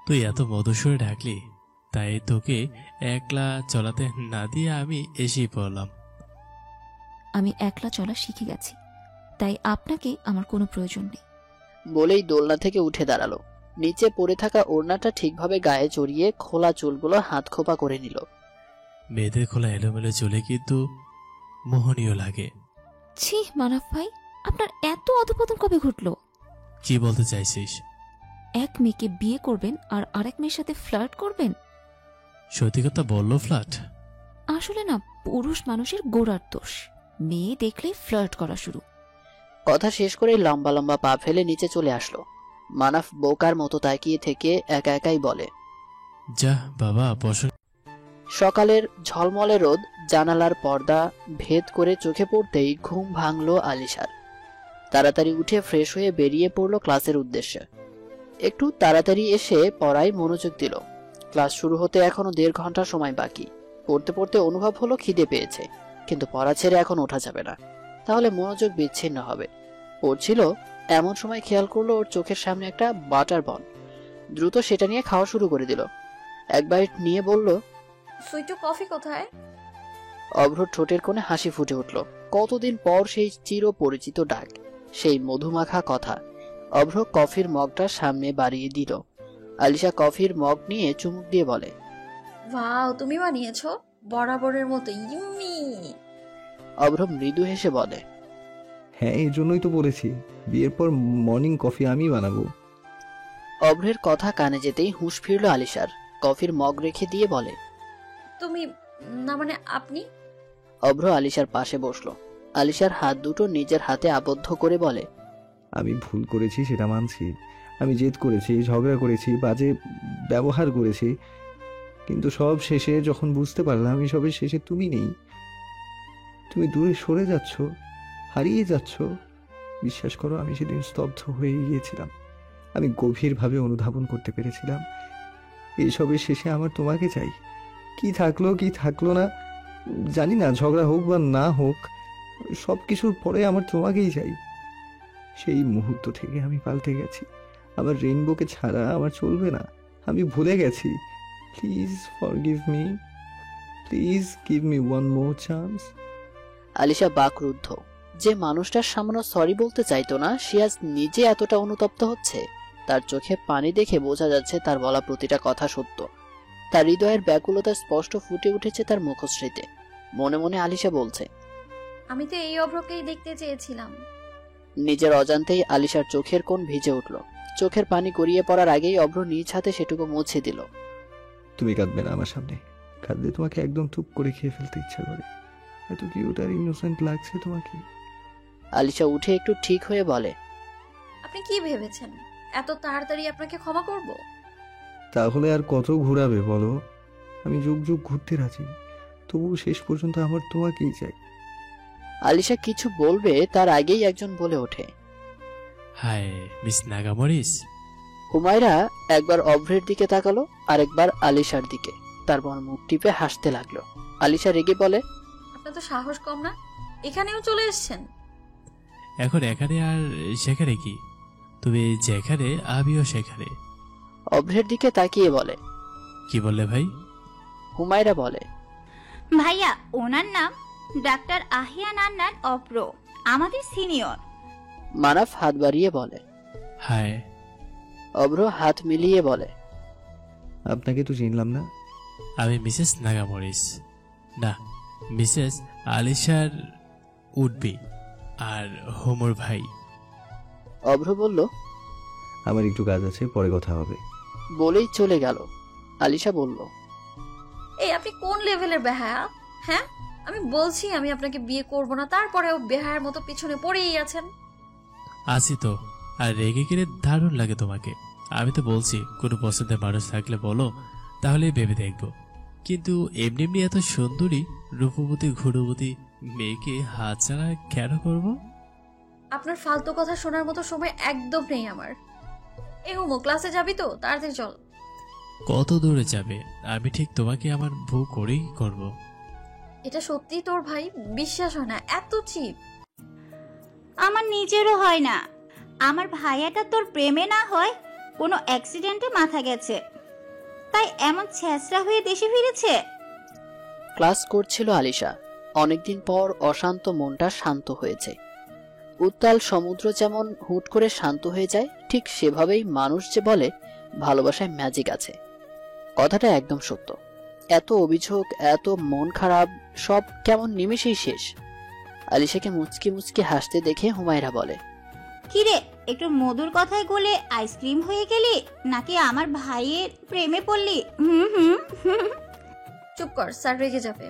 তুই এত মধুসূরে ডাকলি, তাই তোকে একলা চলাতে না দিয়ে আমি এসেই পড়লাম। আমি একলা চলা শিখে গেছি, তাই আপনাকে আমার কোনো প্রয়োজন নেই। বলেই দোলনা থেকে উঠে দাঁড়ালো। নিচে পড়ে থাকা ওড়নাটা ঠিকভাবে গায়ে জড়িয়ে খোলা চুলগুলো হাত খোপা করে নিল। মেয়েদের খোলা এলোমেলো চুলে কিন্তু মোহনীয় লাগে। ছি মানাফ ভাই, আপনার এত অধপতন কবে ঘটলো? কি বলতে চাইছিস? এক মেয়েকে বিয়ে করবেন আর আরেক মেয়ের সাথে ফ্লার্ট করবেন? সত্যি কথা বললো ফ্লার্ট? আসলে না, পুরুষ মানুষের গোড়ার দোষ, মেয়ে দেখলে ফ্লার্ট করা শুরু। কথা শেষ করে লম্বা লম্বা পা ফেলে নিচে চলে আসলো। মানাফ বোকার মতো তাকিয়ে থেকে একা একাই বলে, যা বাবা বসো। সকালের ঝলমলে রোদ জানালার পর্দা ভেদ করে চোখে পড়তেই ঘুম ভাঙল আলিশার। তাড়াতাড়ি উঠে ফ্রেশ হয়ে বেরিয়ে পড়ল ক্লাসের উদ্দেশ্যে। একটু তাড়াতাড়ি এসে পড়ায় মনোযোগ দিল। ক্লাস শুরু হতে এখনো 1.5 ঘন্টা সময় বাকি। পড়তে পড়তে অনুভব হলো খিদে পেয়েছে, কিন্তু পড়া ছেড়ে এখন ওঠা যাবে না, তাহলে মনোযোগ বিচ্ছিন্ন হবে। পড়ছিল এমন সময় খেয়াল করলো ওর চোখের সামনে একটা বাটার বন। দ্রুত সেটা নিয়ে খাওয়া শুরু করে দিল। এক বাইট নিয়ে বলল, সুইটু কফি কোথায়? অভ্র ঠোঁটের কোণে হাসি ফুটে উঠল। কতদিন পর সেই চিরপরিচিত ডাক, সেই মধুমাখা কথা। অভ্র কফির মগটা সামনে বাড়িয়ে দিল। আলিশা কফির মগ নিয়ে চুমুক দিয়ে বলে, ওয়াও, তুমি বানিয়েছো বরাবরের মতো, ইম্মি। অভ্র মৃদু হেসে বলে, হ্যাঁ, এই জন্যই তো বলেছি বিয়ের পর মর্নিং কফি আমি বানাবো। অভ্রের কথা কানে যেতেই হুঁশ ফিরল আলিশার। কফির মগ রেখে দিয়ে বলে, তুমি না মানে আপনি? অভ্র আলিশার পাশে বসলো। আলিশার হাত দুটো নিজের হাতে আবদ্ধ করে বলে, আমি ভুল করেছি সেটা মানছি। আমি জেদ করেছি, ঝগড়া করেছি, বাজে ব্যবহার করেছি, কিন্তু সব শেষে যখন বুঝতে পারলাম এসবের শেষে তুমি নেই, তুমি দূরে সরে যাচ্ছ, হারিয়ে যাচ্ছ, বিশ্বাস করো আমি সেদিন স্তব্ধ হয়ে গিয়েছিলাম। আমি গভীরভাবে অনুধাবন করতে পেরেছিলাম এসবের শেষে আমার তোমাকে চাই। কি থাকলো না জানি না, ঝগড়া হোক বা না হোক, সব কিছুর পরে আমার তোমাকেই চাই। সেই মুহূর্ত থেকে আমি পাল্টে গেছি। আমার রেইনবোকে ছাড়া আমার চলবে না। আমি ভুলে গেছি। Please forgive me, please give me one more chance. Alisha বাকরুদ্ধ। যে মানুষটার সামনে সরি বলতে চাইতো না, সে আজ নিজে এতটা অনুতপ্ত হচ্ছে। তার চোখে পানি দেখে বোঝা যাচ্ছে তার বলা প্রতিটা কথা সত্য। তার হৃদয়ের ব্যাকুলতা স্পষ্ট ফুটে উঠেছে তার মুখশ্রীতে। মনে মনে আলিশা বলছে, আমি তো এই অভ্রকেই দেখতে চেয়েছিলাম। নিজের অজান্তেই আলিশার চোখের কোণ ভিজে উঠল। চোখের পানি গড়িয়ে পড়ার আগেই অভ্র নিজ হাতে সেটুকু মুছে দিল। তুমি কাঁদবে না আমার সামনে। কাঁদলে তোমাকে একদম টুপ করে খেয়ে ফেলতে ইচ্ছা করে। এত কিউট আর ইনোসেন্ট লাগছে তোমাকে। আলিশা উঠে একটু ঠিক হয়ে বলে, আপনি কি ভেবেছেন এত তাড়াতাড়ি আপনাকে ক্ষমা করব? তাহলে আর কত ঘুরাবে বলো? আমি যুগ যুগ ঘুরতে রাজি, তবুও শেষ পর্যন্ত আমার তোমাকেই চাই। আলিশা কিছু বলবে তার আগেই একজন বলে ওঠে, হাই মিস নাগামরিস। হুমায়রা একবার অভ্রের দিকে তাকালো, আরেকবার আলিশার দিকে, তারপর মুখ টিপে হাসতে লাগলো। আলিশা রেগে বলে, আপনার তো সাহস কম না, এখানেও চলে এসেছেন। এখন এখানে আর সেখানে কি? তুমি যেখানে আমিও সেখানে। অভ্রের দিকে তাকিয়ে বলে, কি বললে ভাই? হুমায়রা বলে, ভাইয়া ওনার নাম ডাক্তার আহিয়া নান্নান অপ্র, আমাদের সিনিয়র। মানাফ হাত বাড়িয়ে বলে, হাই। অভ্র হাত মিলিয়ে বলে, আপনাকে তো চিনলাম না। আমি মিসেস নাগামরিস, না মিসেস আলিশার উডবি আর হোমর ভাই। অভ্র বলল, আমার একটু কাজ আছে, পরে কথা হবে, বলেই চলে গেল। আলিশা বলল, এই আপনি কোন লেভেলের বেহায়া? হ্যাঁ, আমি বলছি আমি আপনাকে বিয়ে করব না, তারপরেও বেহায়ার মতো পিছনে পড়েই আছেন। আছি তো, আর রেগে গেলে দারুণ লাগে তোমাকে। আমি তো বলছি কোনো পছন্দের মানুষ থাকলে বলো, তাহলে ভেবে দেখবো। কিন্তু এমনি এমনি এত সুন্দরী রূপবতী ঘুরবতী মেয়েকে হাত ছাড়া কেন করব? আপনার ফালতু কথা শোনার মতো সময় একদম নেই আমার। এই হুমো, ক্লাসে যাবি তো? তাড়াতাড়ি চল। কত দূরে যাবে? আমি ঠিক তোমাকে আমার বউ করেই করব। এটা সত্যি তোর ভাই? বিশ্বাস হয় না, এত চিপ। আমার নিজেরও হয় না। আমার ভাইয়াটা তোর প্রেমে না হয় কোনো অ্যাক্সিডেন্টে মাথা গেছে, তাই এমন ছেঁচড়া হয়ে দেশে ফিরেছে। ক্লাস করছিল আলিশা। অনেকদিন পর অশান্ত মনটা শান্ত হয়েছে। উত্তাল সমুদ্র যেমন হুট করে শান্ত হয়ে যায়, ঠিক সেভাবেই মানুষ যে বলে ভালোবাসায় ম্যাজিক আছে, কথাটা একদম সত্য। এত অভিযোগ, এত মন খারাপ, সব কেমন নিমেষেই শেষ। আলিশাকে মুচকি মুচকি হাসতে দেখে হুমায়রা বলে, কিরে, একটু মধুর কথায় গলে আইসক্রিম হয়ে গেলি নাকি আমার ভাইয়ের প্রেমে পড়লি? চুপ কর, স্যার রেগে যাবে।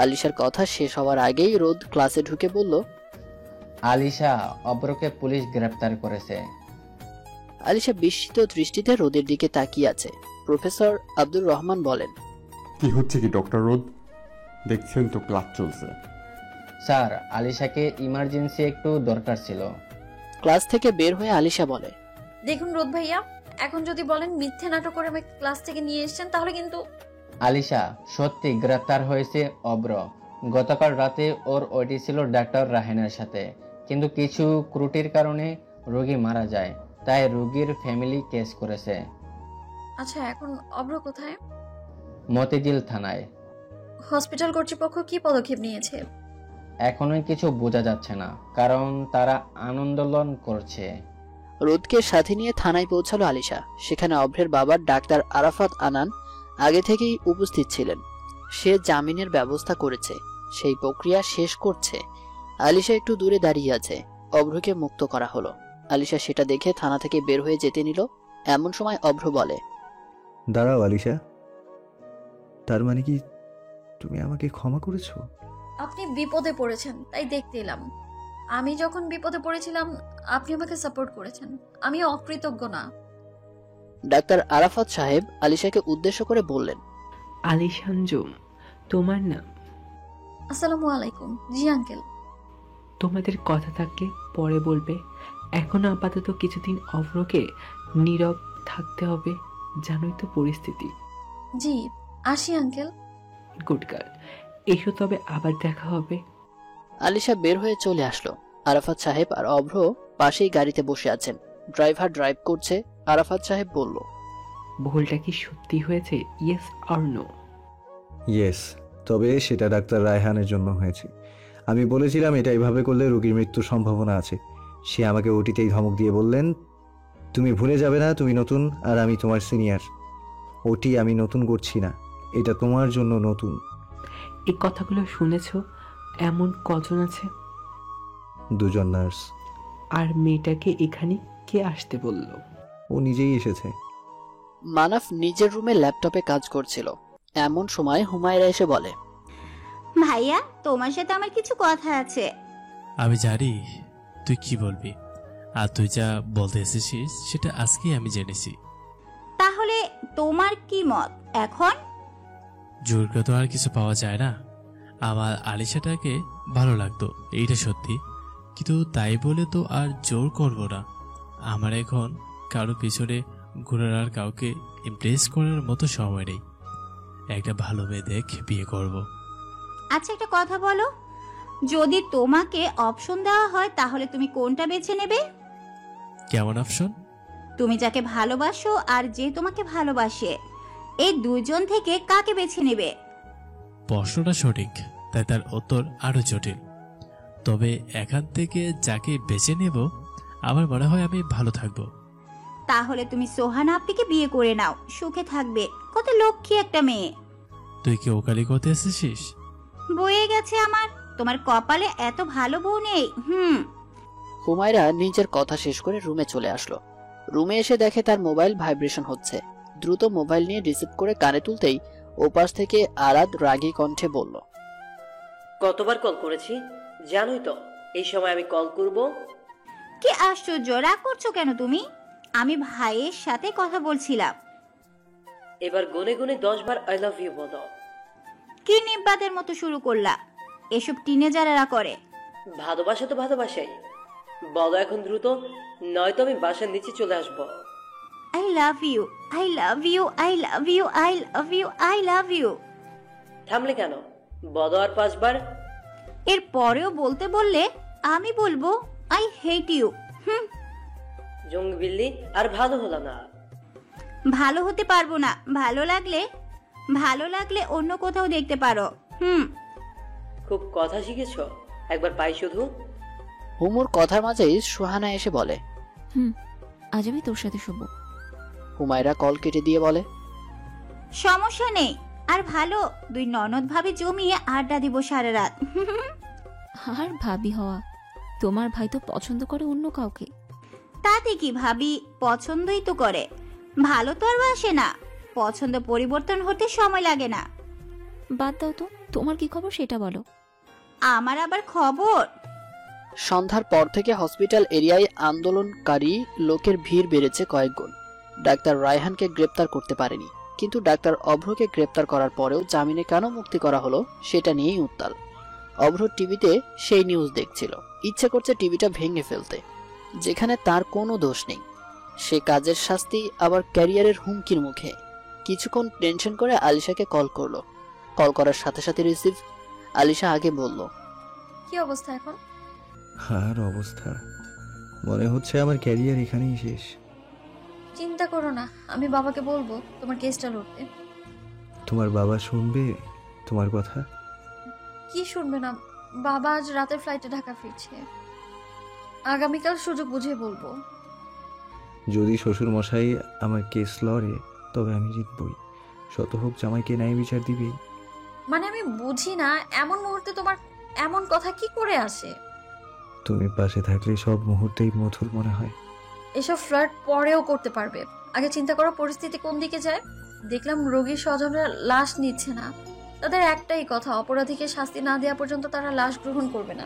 আলিশার কথা শেষ হওয়ার আগেই রোদ ক্লাসে ঢুকে বলল, আলিশা, অব্রকে পুলিশ গ্রেফতার করেছে। আলিশা বিস্মিত দৃষ্টিতে রোদের দিকে তাকিয়ে আছে। প্রফেসর আব্দুর রহমান বলেন, কি হচ্ছে কি ডক্টর রোদ? দেখছেন তো ক্লাস চলছে। স্যার, আলিশাকে ইমার্জেন্সি একটু দরকার ছিল। ক্লাস থেকে বের হয়ে আলিশা বলে, দেখুন রোদ ভাইয়া, এখন যদি বলেন মিথ্যে নাটক করে আমাকে ক্লাস থেকে নিয়ে এসেছেন, তাহলে কিন্তু। আলিশা, সত্যি গ্রেফতার হয়েছে অব্র। গতকাল রাতে ওর ওটি ছিল ডাক্তার রাহেনার সাথে, কিন্তু কিছু ত্রুটির কারণে রোগী মারা যায়, তাই রোগীর ফ্যামিলি কেস করেছে। আচ্ছা, এখন অব্র কোথায়? মতিঝিল থানায়। হসপিটাল কর্তৃপক্ষ কি পদক্ষেপ নিয়েছে? এখনোই কিছু বোঝা যাচ্ছে না, কারণ তারা আন্দোলন করছে। রোদকে সাথে নিয়ে থানায় পৌঁছালো আলিশা। সেখানে অভ্রের বাবা ডাক্তার আরাফাত আনান আগে থেকেই উপস্থিত ছিলেন। সে জামিনের ব্যবস্থা করেছে, সেই প্রক্রিয়া শেষ করছে। আলিশা একটু দূরে দাঁড়িয়ে আছে। অভ্রকে মুক্ত করা হলো। আলিশা সেটা দেখে থানা থেকে বের হয়ে যেতে নিল। এমন সময় অভ্র বলে, দাঁড়াও আলিশা, তার মানে কি তুমি আমাকে ক্ষমা করেছো? আপনি বিপদে পড়েছেন তাই দেখতে এলাম। আমি যখন বিপদে পড়েছিলাম আপনি আমাকে সাপোর্ট করেছেন, আমি অকৃতজ্ঞ না। ডাক্তার আরাফাত সাহেব আলিশাকে উদ্দেশ্য করে বললেন, আলিশানজুম তোমার নাম? আসসালামু আলাইকুম। জি আঙ্কেল। তোমাদের কথা থাকলে পরে বলবে, এখন আপাতত কিছুদিন অভ্রকে নীরব থাকতে হবে, জানোই তো পরিস্থিতি। জি আসি আঙ্কেল। গুড গার্ল, এসো তবে আবার দেখা হবে। আলিশা বের হয়ে চলে আসলো। আরাফাত সাহেব আর অভ্র পাশেই গাড়িতে বসে আছেন। ড্রাইভার ড্রাইভ করছে। আরাফাত সাহেব বলল, ভুলটা কি সত্যি হয়েছে? Yes or no? ইয়েস, তবে সেটা ডাক্তার রায়হানের জন্য হয়েছে। আমি বলেছিলাম এটা এইভাবে করলে রোগীর মৃত্যুর সম্ভাবনা আছে। সে আমাকে ওটিতেই ধমক দিয়ে বললেন, তুমি ভুলে যাবে না তুমি নতুন আর আমি তোমার সিনিয়র। ওটি আমি নতুন করছি না, এটা তোমার জন্য নতুন। এই কথাগুলো শুনেছ? এমন কজন আছে? 2 জন নার্স। আর মেয়েটাকে এখানে কে আসতে বলল? ও নিজেই এসেছে। মানাফ নিজের রুমে ল্যাপটপে কাজ করছিল। এমন সময় হুমায়রা এসে বলে, ভাইয়া তোমার সাথে আমার কিছু কথা আছে। আমি জানি তুই কি বলবি, আর তুই যা বলতে এসেছিস সেটা আজকেই আমি জেনেছি। তাহলে তোমার কি মত এখন? জোর করে তো আর কিছু পাওয়া যায় না। আমার আলিশাটাকে ভালো লাগতো, এইটা সত্যি, কিন্তু তাই বলে তো আর জোর করব না। আমার এখন কারো পিছনে ঘুরার আর কাউকে ইমপ্রেস করার মতো সময় নেই। একটা ভালো মেয়ে দেখে বিয়ে করব। আচ্ছা একটা কথা বলো, যদি তোমাকে অপশন দেওয়া হয় তাহলে তুমি কোনটা বেছে নেবে? কেমন অপশন? তুমি যাকে ভালোবাসো আর যে তোমাকে ভালোবাসে, এই দুজন থেকে কাকে বেছে নেবে? প্রশ্নটা সঠিক, তাই তার উত্তর আরো জটিল। তবে এখান থেকে যাকে বেছে নেব আমার মনে হয় আমি ভালো থাকবো। তাহলে তুমি সোহানা আপ্পিকে বিয়ে করে নাও, সুখে থাকবে। কত লক্ষ্মী একটা মেয়ে। তুই কি ওকালি করতে এসেছিস? বয়ে গেছে আমার, তোমার কপালে এত ভালো বউ নেই। হুমায়রা নিজের কথা শেষ করে রুমে চলে আসলো। রুমে এসে দেখে তার মোবাইল ভাইব্রেশন হচ্ছে। দ্রুত মোবাইল নিয়ে রিসিভ করে কানে তুলতেই ওপাশ থেকে আরাদ রাগী কণ্ঠে বলল, কতবার কল করেছি জানোই তো, এই সময় আমি কল করব? কি আশ্চর্য, রাগ করছো কেন তুমি? আমি ভাইয়ের সাথে কথা বলছিলাম। এবার গুনে গুনে 10 বার আই লাভ ইউ বলো। কি নিব্বাতের মতো শুরু করলা? এসব টিনেজারেরা করে। ভালোবাসা তো ভালোবাসাই, বলো এখন দ্রুত, নয়তো আমি বাসার নিচে চলে আসবো। I love you, I love you, I love you, I love you, I love you. থামলে কেন? বলো আর 5 বার। এর পরেও বলতে বললে আমি বলবো আই হেট ইউ। জঙ্গি বিল্লি, আর ভালো হলো না। ভালো হতে পারবো না। ভালো লাগলে অন্য কোথাও দেখতে পারো। খুব কথা শিখেছো, একবার পাই শুধু। হুমুর কথার মাঝেই সুহানা এসে বলে, আজ আমি তোর সাথে শুবো। হুমায়রা কল কেটে দিয়ে বলে, সমস্যা নেই, আর ভালো 2 ননদ ভাবে জমিয়ে আড্ডা দিব সারা রাত। আর ভাবি হওয়া, তোমার ভাই তো পছন্দ করে অন্য কাউকে। তাতে কি, ভাবি পছন্দই তো করে, ভালো তো আর বাসে না। পছন্দ পরিবর্তন হতে সময় লাগে না। বাদ দাও তো, তোমার কি খবর সেটা বলো। আমার আবার খবর? সন্ধ্যার পর থেকে হসপিটাল এরিয়ায় আন্দোলনকারী লোকের ভিড় বেড়েছে কয়েক গুণ। ডাক্তার রায়হানকে গ্রেপ্তার করতে পারেনি, কিন্তু ডাক্তার অভ্রকে গ্রেপ্তার করার পরেও জামিনে কেন মুক্তি করা হলো সেটা নিয়েই উত্তাল। অভ্র টিভিতে সেই নিউজ দেখছিল, ইচ্ছে করছে টিভিটা ভেঙে ফেলতে। যেখানে তার কোনো দোষ নেই, সে কাজের শাস্তি আবার ক্যারিয়ারের হুমকির মুখে। কিছুক্ষণ টেনশন করে আলিশাকে কল করলো। কল করার সাথে সাথে রিসিভ। আলিশা আগে বলল, কি অবস্থা এখন? আর অবস্থা, মনে হচ্ছে আমার ক্যারিয়ার এখানেই শেষ। চিন্তা করো না, আমি বাবাকে বলবো তোমার কেসটা লড়তে। তোমার বাবা শুনবে তোমার কথা? কি শুনবে না? বাবা আজ রাতের ফ্লাইটে ঢাকা ফিরছে। আগামীকাল সুযোগ বুঝে বলবো। যদি শ্বশুর মশাই আমার কেস লড়ে তবে আমি জিতবই। শত হোক জামাইকে ন্যায় বিচার দিবেই। মানে আমি বুঝি না, এমন মুহূর্তে তোমার এমন কথা কি করে আসে? তুমি পাশে থাকলে সব মুহূর্তেই মধুর মনে হয়। এসব ফ্লার্ট পরেও করতে পারবে, আগে চিন্তা করো পরিস্থিতি কোন দিকে যায়। দেখলাম রোগীর স্বজনরা লাশ নিচ্ছে না, তাদের একটাই কথা, অপরাধীকে শাস্তি না দেওয়া পর্যন্ত তারা লাশ গ্রহণ করবে না।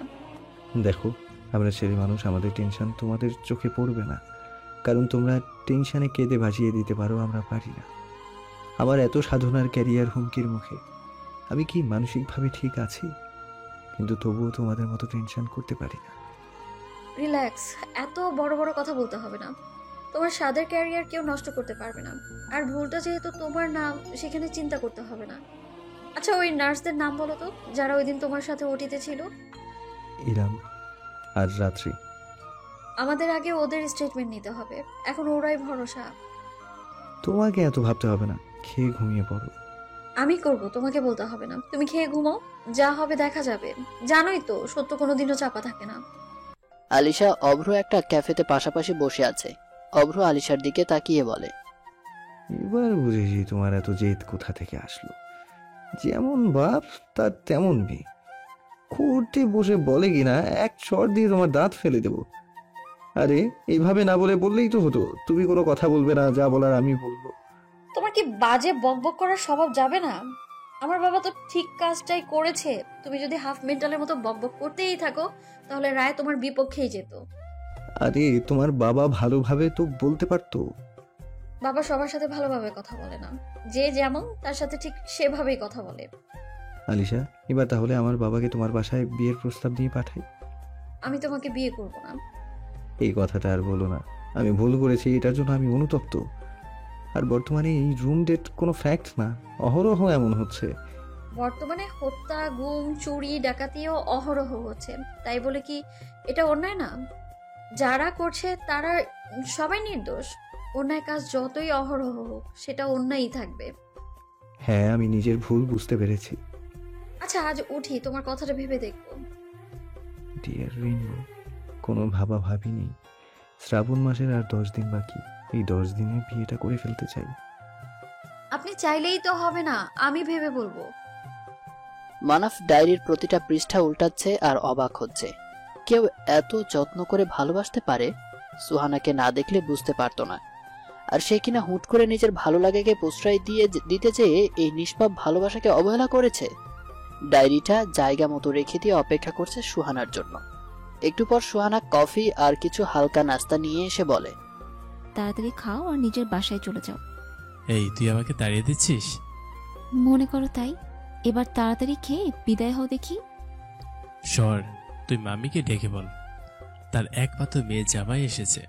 দেখো, আমরা ছেলে মানুষ, আমাদের টেনশন তোমাদের চোখে পড়বে না, কারণ তোমরা টেনশনে কেঁদে ভাসিয়ে দিতে পারো, আমরা পারি না। আমার এত সাধনার ক্যারিয়ার হুমকির মুখে। আমি কি মানসিকভাবে ঠিক আছি? কিন্তু তবুও তোমাদের মতো টেনশন করতে পারি না। রিল্যাক্স, এত বড় বড় কথা বলতে হবে না। তোমার স্বাদের ক্যারিয়ার কেউ নষ্ট করতে পারবে না, আর ভুলটা যেহেতু তোমার নাম, সেখানে চিন্তা করতে হবে না। আচ্ছা, ওই নার্সদের নাম বলো তো, যারা ওই দিন তোমার সাথে ওটিতে ছিল। ইরাম আর রাত্রি। আমাদের আগে ওদের স্টেটমেন্ট নিতে হবে, এখন ওরাই ভরসা। তোমাকে এত ভাবতে হবে না, খেয়ে ঘুমিয়ে পড়ো। আমি করব, তোমাকে বলতে হবে না। তুমি খেয়ে ঘুমাও, যা হবে দেখা যাবে। জানোই তো, সত্য কোনোদিনও চাপা থাকে না। আলিশা অভ্র একটা ক্যাফেতে পাশাপাশি বসে আছে। অভ্র আলিশার দিকে তাকিয়ে বলে, এবার বুঝেছি তোমার এত জেদ কোথা থেকে আসলো। যেমন বাপ তার তেমন মেয়ে। কোর্টে বসে বলে কিনা এক চড় দিয়ে তোমার দাঁত ফেলে দেব। আরে এইভাবে না বললেই তো হতো। তুমি কোনো কথা বলবে না, যা বলার আমি বলবো। তোমার কি বাজে বকবক করার স্বভাব যাবে না? আমার বাবা তো ঠিক কাজটাই করেছে। তুমি যদি হাফ মেন্টালের মতো বকবক করতেই থাকো, তাহলে রায় তোমার বিপক্ষেই যেত। আরে তোমার বাবা ভালোভাবে তো বলতে পারতো। বাবা সবার সাথে ভালোভাবে কথা বলে না, যে যেমন তার সাথে ঠিক সেভাবেই কথা বলে। আলিশা, এবার তাহলে আমার বাবাকে তোমার বাসায় বিয়ের প্রস্তাব দিয়ে পাঠাই। আমি তোমাকে বিয়ে করব না। এই কথাটা আর বলো না। আমি ভুল করেছি, এটার জন্য আমি অনুতপ্ত। আর বর্তমানে এই রুম ডেট কোনো ফ্যাক্ট না, অহরহ এমন হচ্ছে। বর্তমানে হত্যা, গুম, চুরি, ডাকাতিও অহরহ হচ্ছে, তাই বলে কি এটা অন্যায় না? যারা করছে তারা সবাই নির্দোষ। অন্যায় কাজ যতই অহরহ হোক, সেটা অন্যায়ই থাকবে। হ্যাঁ, আমি নিজের ভুল বুঝতে পেরেছি। আচ্ছা, আজ উঠি, তোমার কথাটা ভেবে দেখবো। ডিয়ার রেইনবো, কোনো ভাবিনি। শ্রাবণ মাসের আর 10 দিন বাকি। এই 10 দিনে বিয়েটা করে ফেলতে চাই। আপনি চাইলেই তো হবে না, আমি ভেবে বলবো। মানাফ ডায়েরির প্রতিটা পৃষ্ঠা উল্টাচ্ছে আর অবাক হচ্ছে। কেউ এত যত্ন করে ভালোবাসতে পারে, সুহানাকে না দেখলে বুঝতে পারতো না। আর সে কিনা হুট করে নিজের ভালো লাগাকে প্রশ্রয় দিতে চেয়ে এই নিষ্পাপ ভালোবাসাকে অবহেলা করেছে। ডায়েরিটা জায়গা মতো রেখে দিয়ে অপেক্ষা করছে সুহানার জন্য। একটু পর সুহানা কফি আর কিছু হালকা নাস্তা নিয়ে এসে বলে, তাড়াতাড়ি খাও আর নিজের বাসায় চলে যাও। এই তুই আমাকে তাড়িয়ে দিচ্ছিস? মনে করো তাই। এবার তাড়াতাড়ি খেয়ে বিদায় হও দেখি। সর, তুই মামিকে ডেকে বল তার একমাত্র মেয়ে জামাই এসেছে,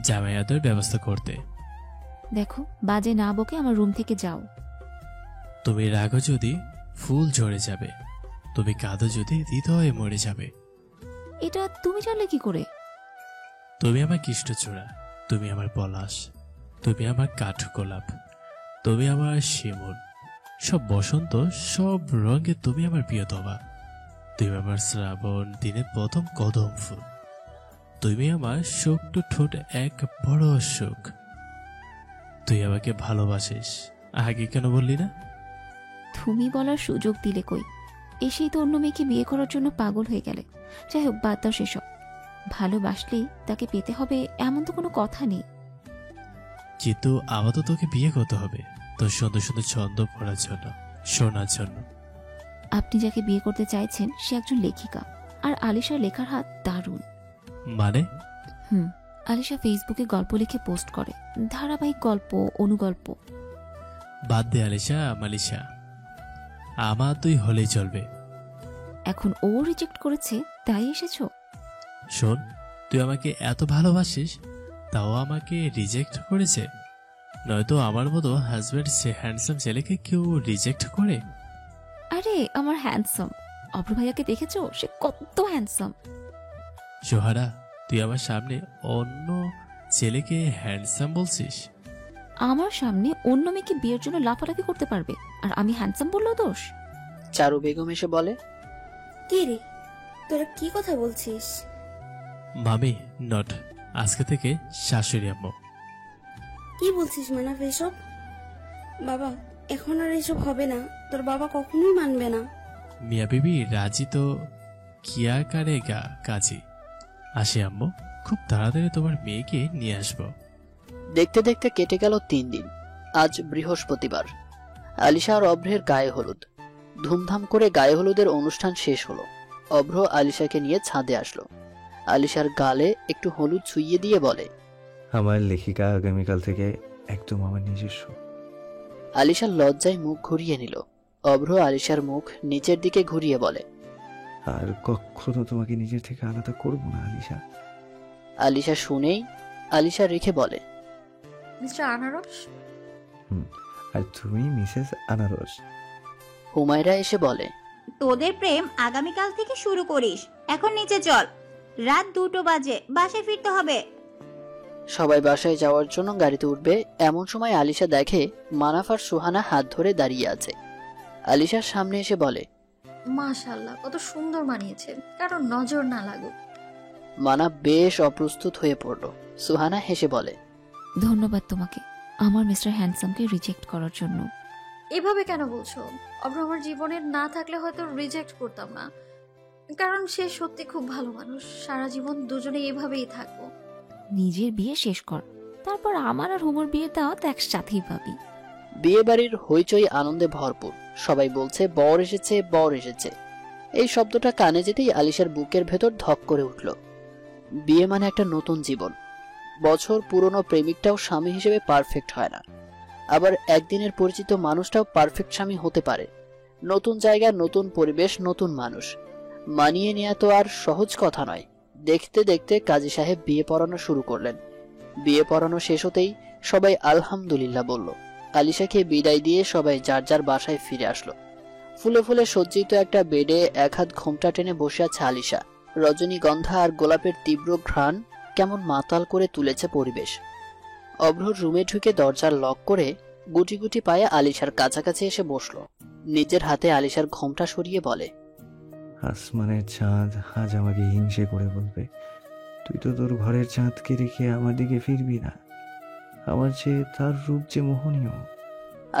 জামাই আদর ব্যবস্থা করতে। দেখো, বাজে না বকে আমার রুম থেকে যাও। তুমি রাগো যদি ফুল ঝরে যাবে, তুমি কাঁদো যদি হৃদয়ে মরে যাবে। এটা তুমি জানলে কি করে? তুমি আমার কৃষ্ণচূড়া, তুমি আমার পলাশ, তুমি আমার কাঠগোলাপ, তুমি আমার শিমুল, সব বসন্ত, সব রঙে তুমি আমার প্রিয়তমা। তুমি আমার শ্রাবণ দিনের প্রথম কদম ফুল, তুমি আমার শোকটু ঠোঁট এক বড় সুখ। তুই আমাকে ভালোবাসিস, আগে কেন বললি না? তুমি বলার সুযোগ দিলে কই? এসেই তো অন্য মেয়েকে বিয়ে করার জন্য পাগল হয়ে গেলে। যাই হোক, বাদ দাও সেসব। ভালোবাসলেই তাকে পেতে হবে এমন তো কোনো কথা নেই। কিন্তু আমার তো তোকে বিয়ে করতে হবে, তোর সুন্দর সুন্দর ছন্দ পড়ার জন্য, শোনার জন্য। আপনি যাকে বিয়ে করতে চাইছেন সে একজন লেখিকা, আর আলিশার লেখার হাত দারুণ। মানে? আলিশা ফেসবুকে গল্প লিখে পোস্ট করে, ধারাবাহিক গল্প, অনুগল্প। বাদ দে আলিশা, মালিশা, আমার তুই হলেই চলবে। এখন ও রিজেক্ট করেছে তাই এসেছো? শোন, তুই আমাকে এত ভালোবাসিস, তাও আমাকে রিজেক্ট করেছে? নয়তো আমার মতো হাজব্যান্ড সে হ্যান্ডসাম ছেলেকে কেউ রিজেক্ট করে? আরে আমার হ্যান্ডসাম, অভ্র ভাইয়াকে দেখেছো? সে কত হ্যান্ডসাম। জোহারা, তুই আমার সামনে অন্য ছেলেকে হ্যান্ডসাম বলছিস? আমার সামনে অন্য মেয়েকে বিয়ের জন্য লাফালাফি করতে পারবে, আর আমি হ্যান্ডসাম বললেও দোষ? চারু বেগম এসে বলে, কে রে, তোরা কি কথা বলছিস? মামি নট, আজকে থেকে শাশুড়ি আম্মু। কি বলছিস মানাফ এসব? বাবা, এখন আর এসব হবে না, তোর বাবা কখনোই মানবে না। মিয়া বিবি রাজি তো কিয়া কারেগা কাজী। আসি আম্মু, খুব তাড়াতাড়ি তোমার মেয়েকে নিয়ে আসবো। দেখতে দেখতে কেটে গেল 3 দিন। আজ বৃহস্পতিবার। আলিশা আর অভ্রের গায়ে হলুদ। ধুমধাম করে গায়ে হলুদের অনুষ্ঠান শেষ হলো। অভ্র আলিশাকে নিয়ে ছাদে আসলো। আলিশার গালে একটু হলুদ ছুঁইয়ে দিয়ে বলে, আমার লেখিকা আগামীকাল থেকে একদম আমার নিজস্ব। আলিশার লজ্জায় মুখ ঘুরিয়ে নিল। অভ্র আলিশার মুখ নিচের দিকে ঘুরিয়ে বলে, আর কখনো তোমাকে নিজের থেকে আলাদা করবো না আলিশা। আলিশা শুনেই আলিশা রেখে বলে, মিস্টার আনারস। আর তুমি মিসেস আনারস। হুমায়রা এসে বলে, তোদের প্রেম আগামীকাল থেকে শুরু করিস। এখন নিচে চল, রাত 2টো বাজে, বাসায় ফিরতে হবে। সবাই বাসায় যাওয়ার জন্য গাড়িতে উঠবে, এমন সময় আলিশা দেখে মানাফ আর সুহানা হাত ধরে দাঁড়িয়ে আছে। আলিশার সামনে এসে বলে, মাশাআল্লাহ, কত সুন্দর মানিয়েছে, কারণ নজর না লাগুক। মানাফ বেশ অপ্রস্তুত হয়ে পড়ল। সুহানা হেসে বলে, ধন্যবাদ তোমাকে আমার মিস্টার হ্যান্ডসামকে রিজেক্ট করার জন্য। এভাবে কেন বলছো? অভ্র আমার জীবনে না থাকলে হয়তো রিজেক্ট করতাম না, কারণ সে সত্যি খুব ভালো মানুষ। সারা জীবন দুজনে এভাবেই থাকবো। নিজের বিয়ে শেষ কর, তারপর আমার আর হুমুর বিয়ের দাওয়াত একসাথেই পাবি। বিয়ে বাড়ির হইচই আনন্দে ভরপুর। সবাই বলছে বর এসেছে, বর এসেছে। এই শব্দটা কানে যেতেই আলিশার বুকের ভেতর ধক করে উঠল। বিয়ে মানে একটা নতুন জীবন। বছর পুরনো প্রেমিকটাও স্বামী হিসেবে পারফেক্ট হয় না, আবার একদিনের পরিচিত মানুষটাও পারফেক্ট স্বামী হতে পারে। নতুন জায়গা, নতুন পরিবেশ, নতুন মানুষ, মানিয়ে নেওয়া তো আর সহজ কথা নয়। দেখতে দেখতে কাজী সাহেব বিয়ে পড়ানো শুরু করলেন। বিয়ে পড়ানো শেষ হতেই সবাই আলহামদুলিল্লাহ বলল। আলিশাকে বিদায় দিয়ে সবাই যার যার বাসায় ফিরে আসলো। ফুলে ফুলে সজ্জিত একটা বেডে এক হাত ঘোমটা টেনে বসে আছে আলিশা। রজনীগন্ধা আর গোলাপের তীব্র ঘ্রাণ কেমন মাতাল করে তুলেছে পরিবেশ। অভ্র রুমে ঢুকে দরজার লক করে গুটি গুটি পায়ে আলিশার কাছাকাছি এসে বসলো। নিজের হাতে আলিশার ঘোমটা সরিয়ে বলে, আসমানের চাঁদ আজ আমাকে হিংসে করে বলবে, তুই তো তোর ঘরের চাঁদকে রেখে আমার দিকে ফিরবি না। আমার চেয়ে তার রূপ যে মোহনীয়।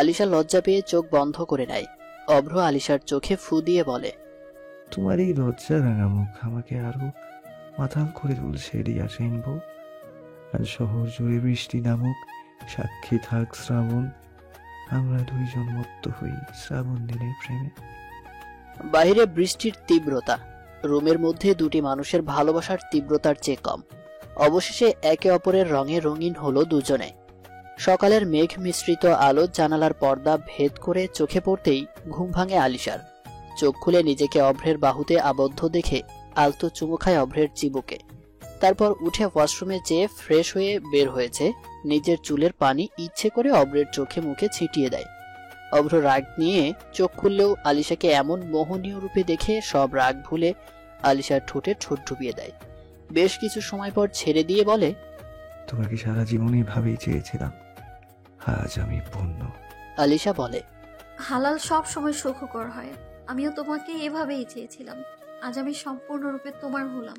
আলিশা লজ্জা পেয়ে চোখ বন্ধ করে নেয়। অভ্র আলিশার চোখে ফু দিয়ে বলে, তোমার এই লজ্জা রাঙা মুখ আমাকে আরো মাতাল করে তুলছে রিয়া রেইনবো। আর শহর জুড়ে বৃষ্টি নামুক, সাক্ষী থাক শ্রাবণ, আমরা দুইজন মত্ত হই শ্রাবণ দিনের প্রেমে। বাইরে বৃষ্টির তীব্রতা, রুমের মধ্যে দুটি মানুষের ভালোবাসার তীব্রতার চেয়ে কম। অবশেষে একে অপরের রঙে রঙিন হলো দুজনে। সকালের মেঘ মিশ্রিত আলো জানালার পর্দা ভেদ করে চোখে পড়তেই ঘুম ভাঙে আলিশার। চোখ খুলে নিজেকে অভ্রের বাহুতে আবদ্ধ দেখে আলতো চুমু খায় অভ্রের চিবুকে। তারপর উঠে ওয়াশরুমে যেয়ে ফ্রেশ হয়ে বের হয়েছে। নিজের চুলের পানি ইচ্ছে করে অভ্রের চোখে মুখে ছিটিয়ে দেয়। অভ্র রাগ নিয়ে চোখ খুললেও আলিশাকে এমন মোহনীয় রূপে দেখে সব রাগ ভুলে আলিশার ঠোঁটে ঠোঁট ডুবিয়ে দেয়। বেশ কিছু সময় পর ছেড়ে দিয়ে বলে, তোমাকে সারা জীবন এভাবেই চেয়েছিলাম, আজ আমি পূর্ণ। আলিশা বলে, হালাল সব সময় সুখকর হয়, আমিও তোমাকে এভাবেই চেয়েছিলাম, আজ আমি সম্পূর্ণরূপে তোমার হলাম।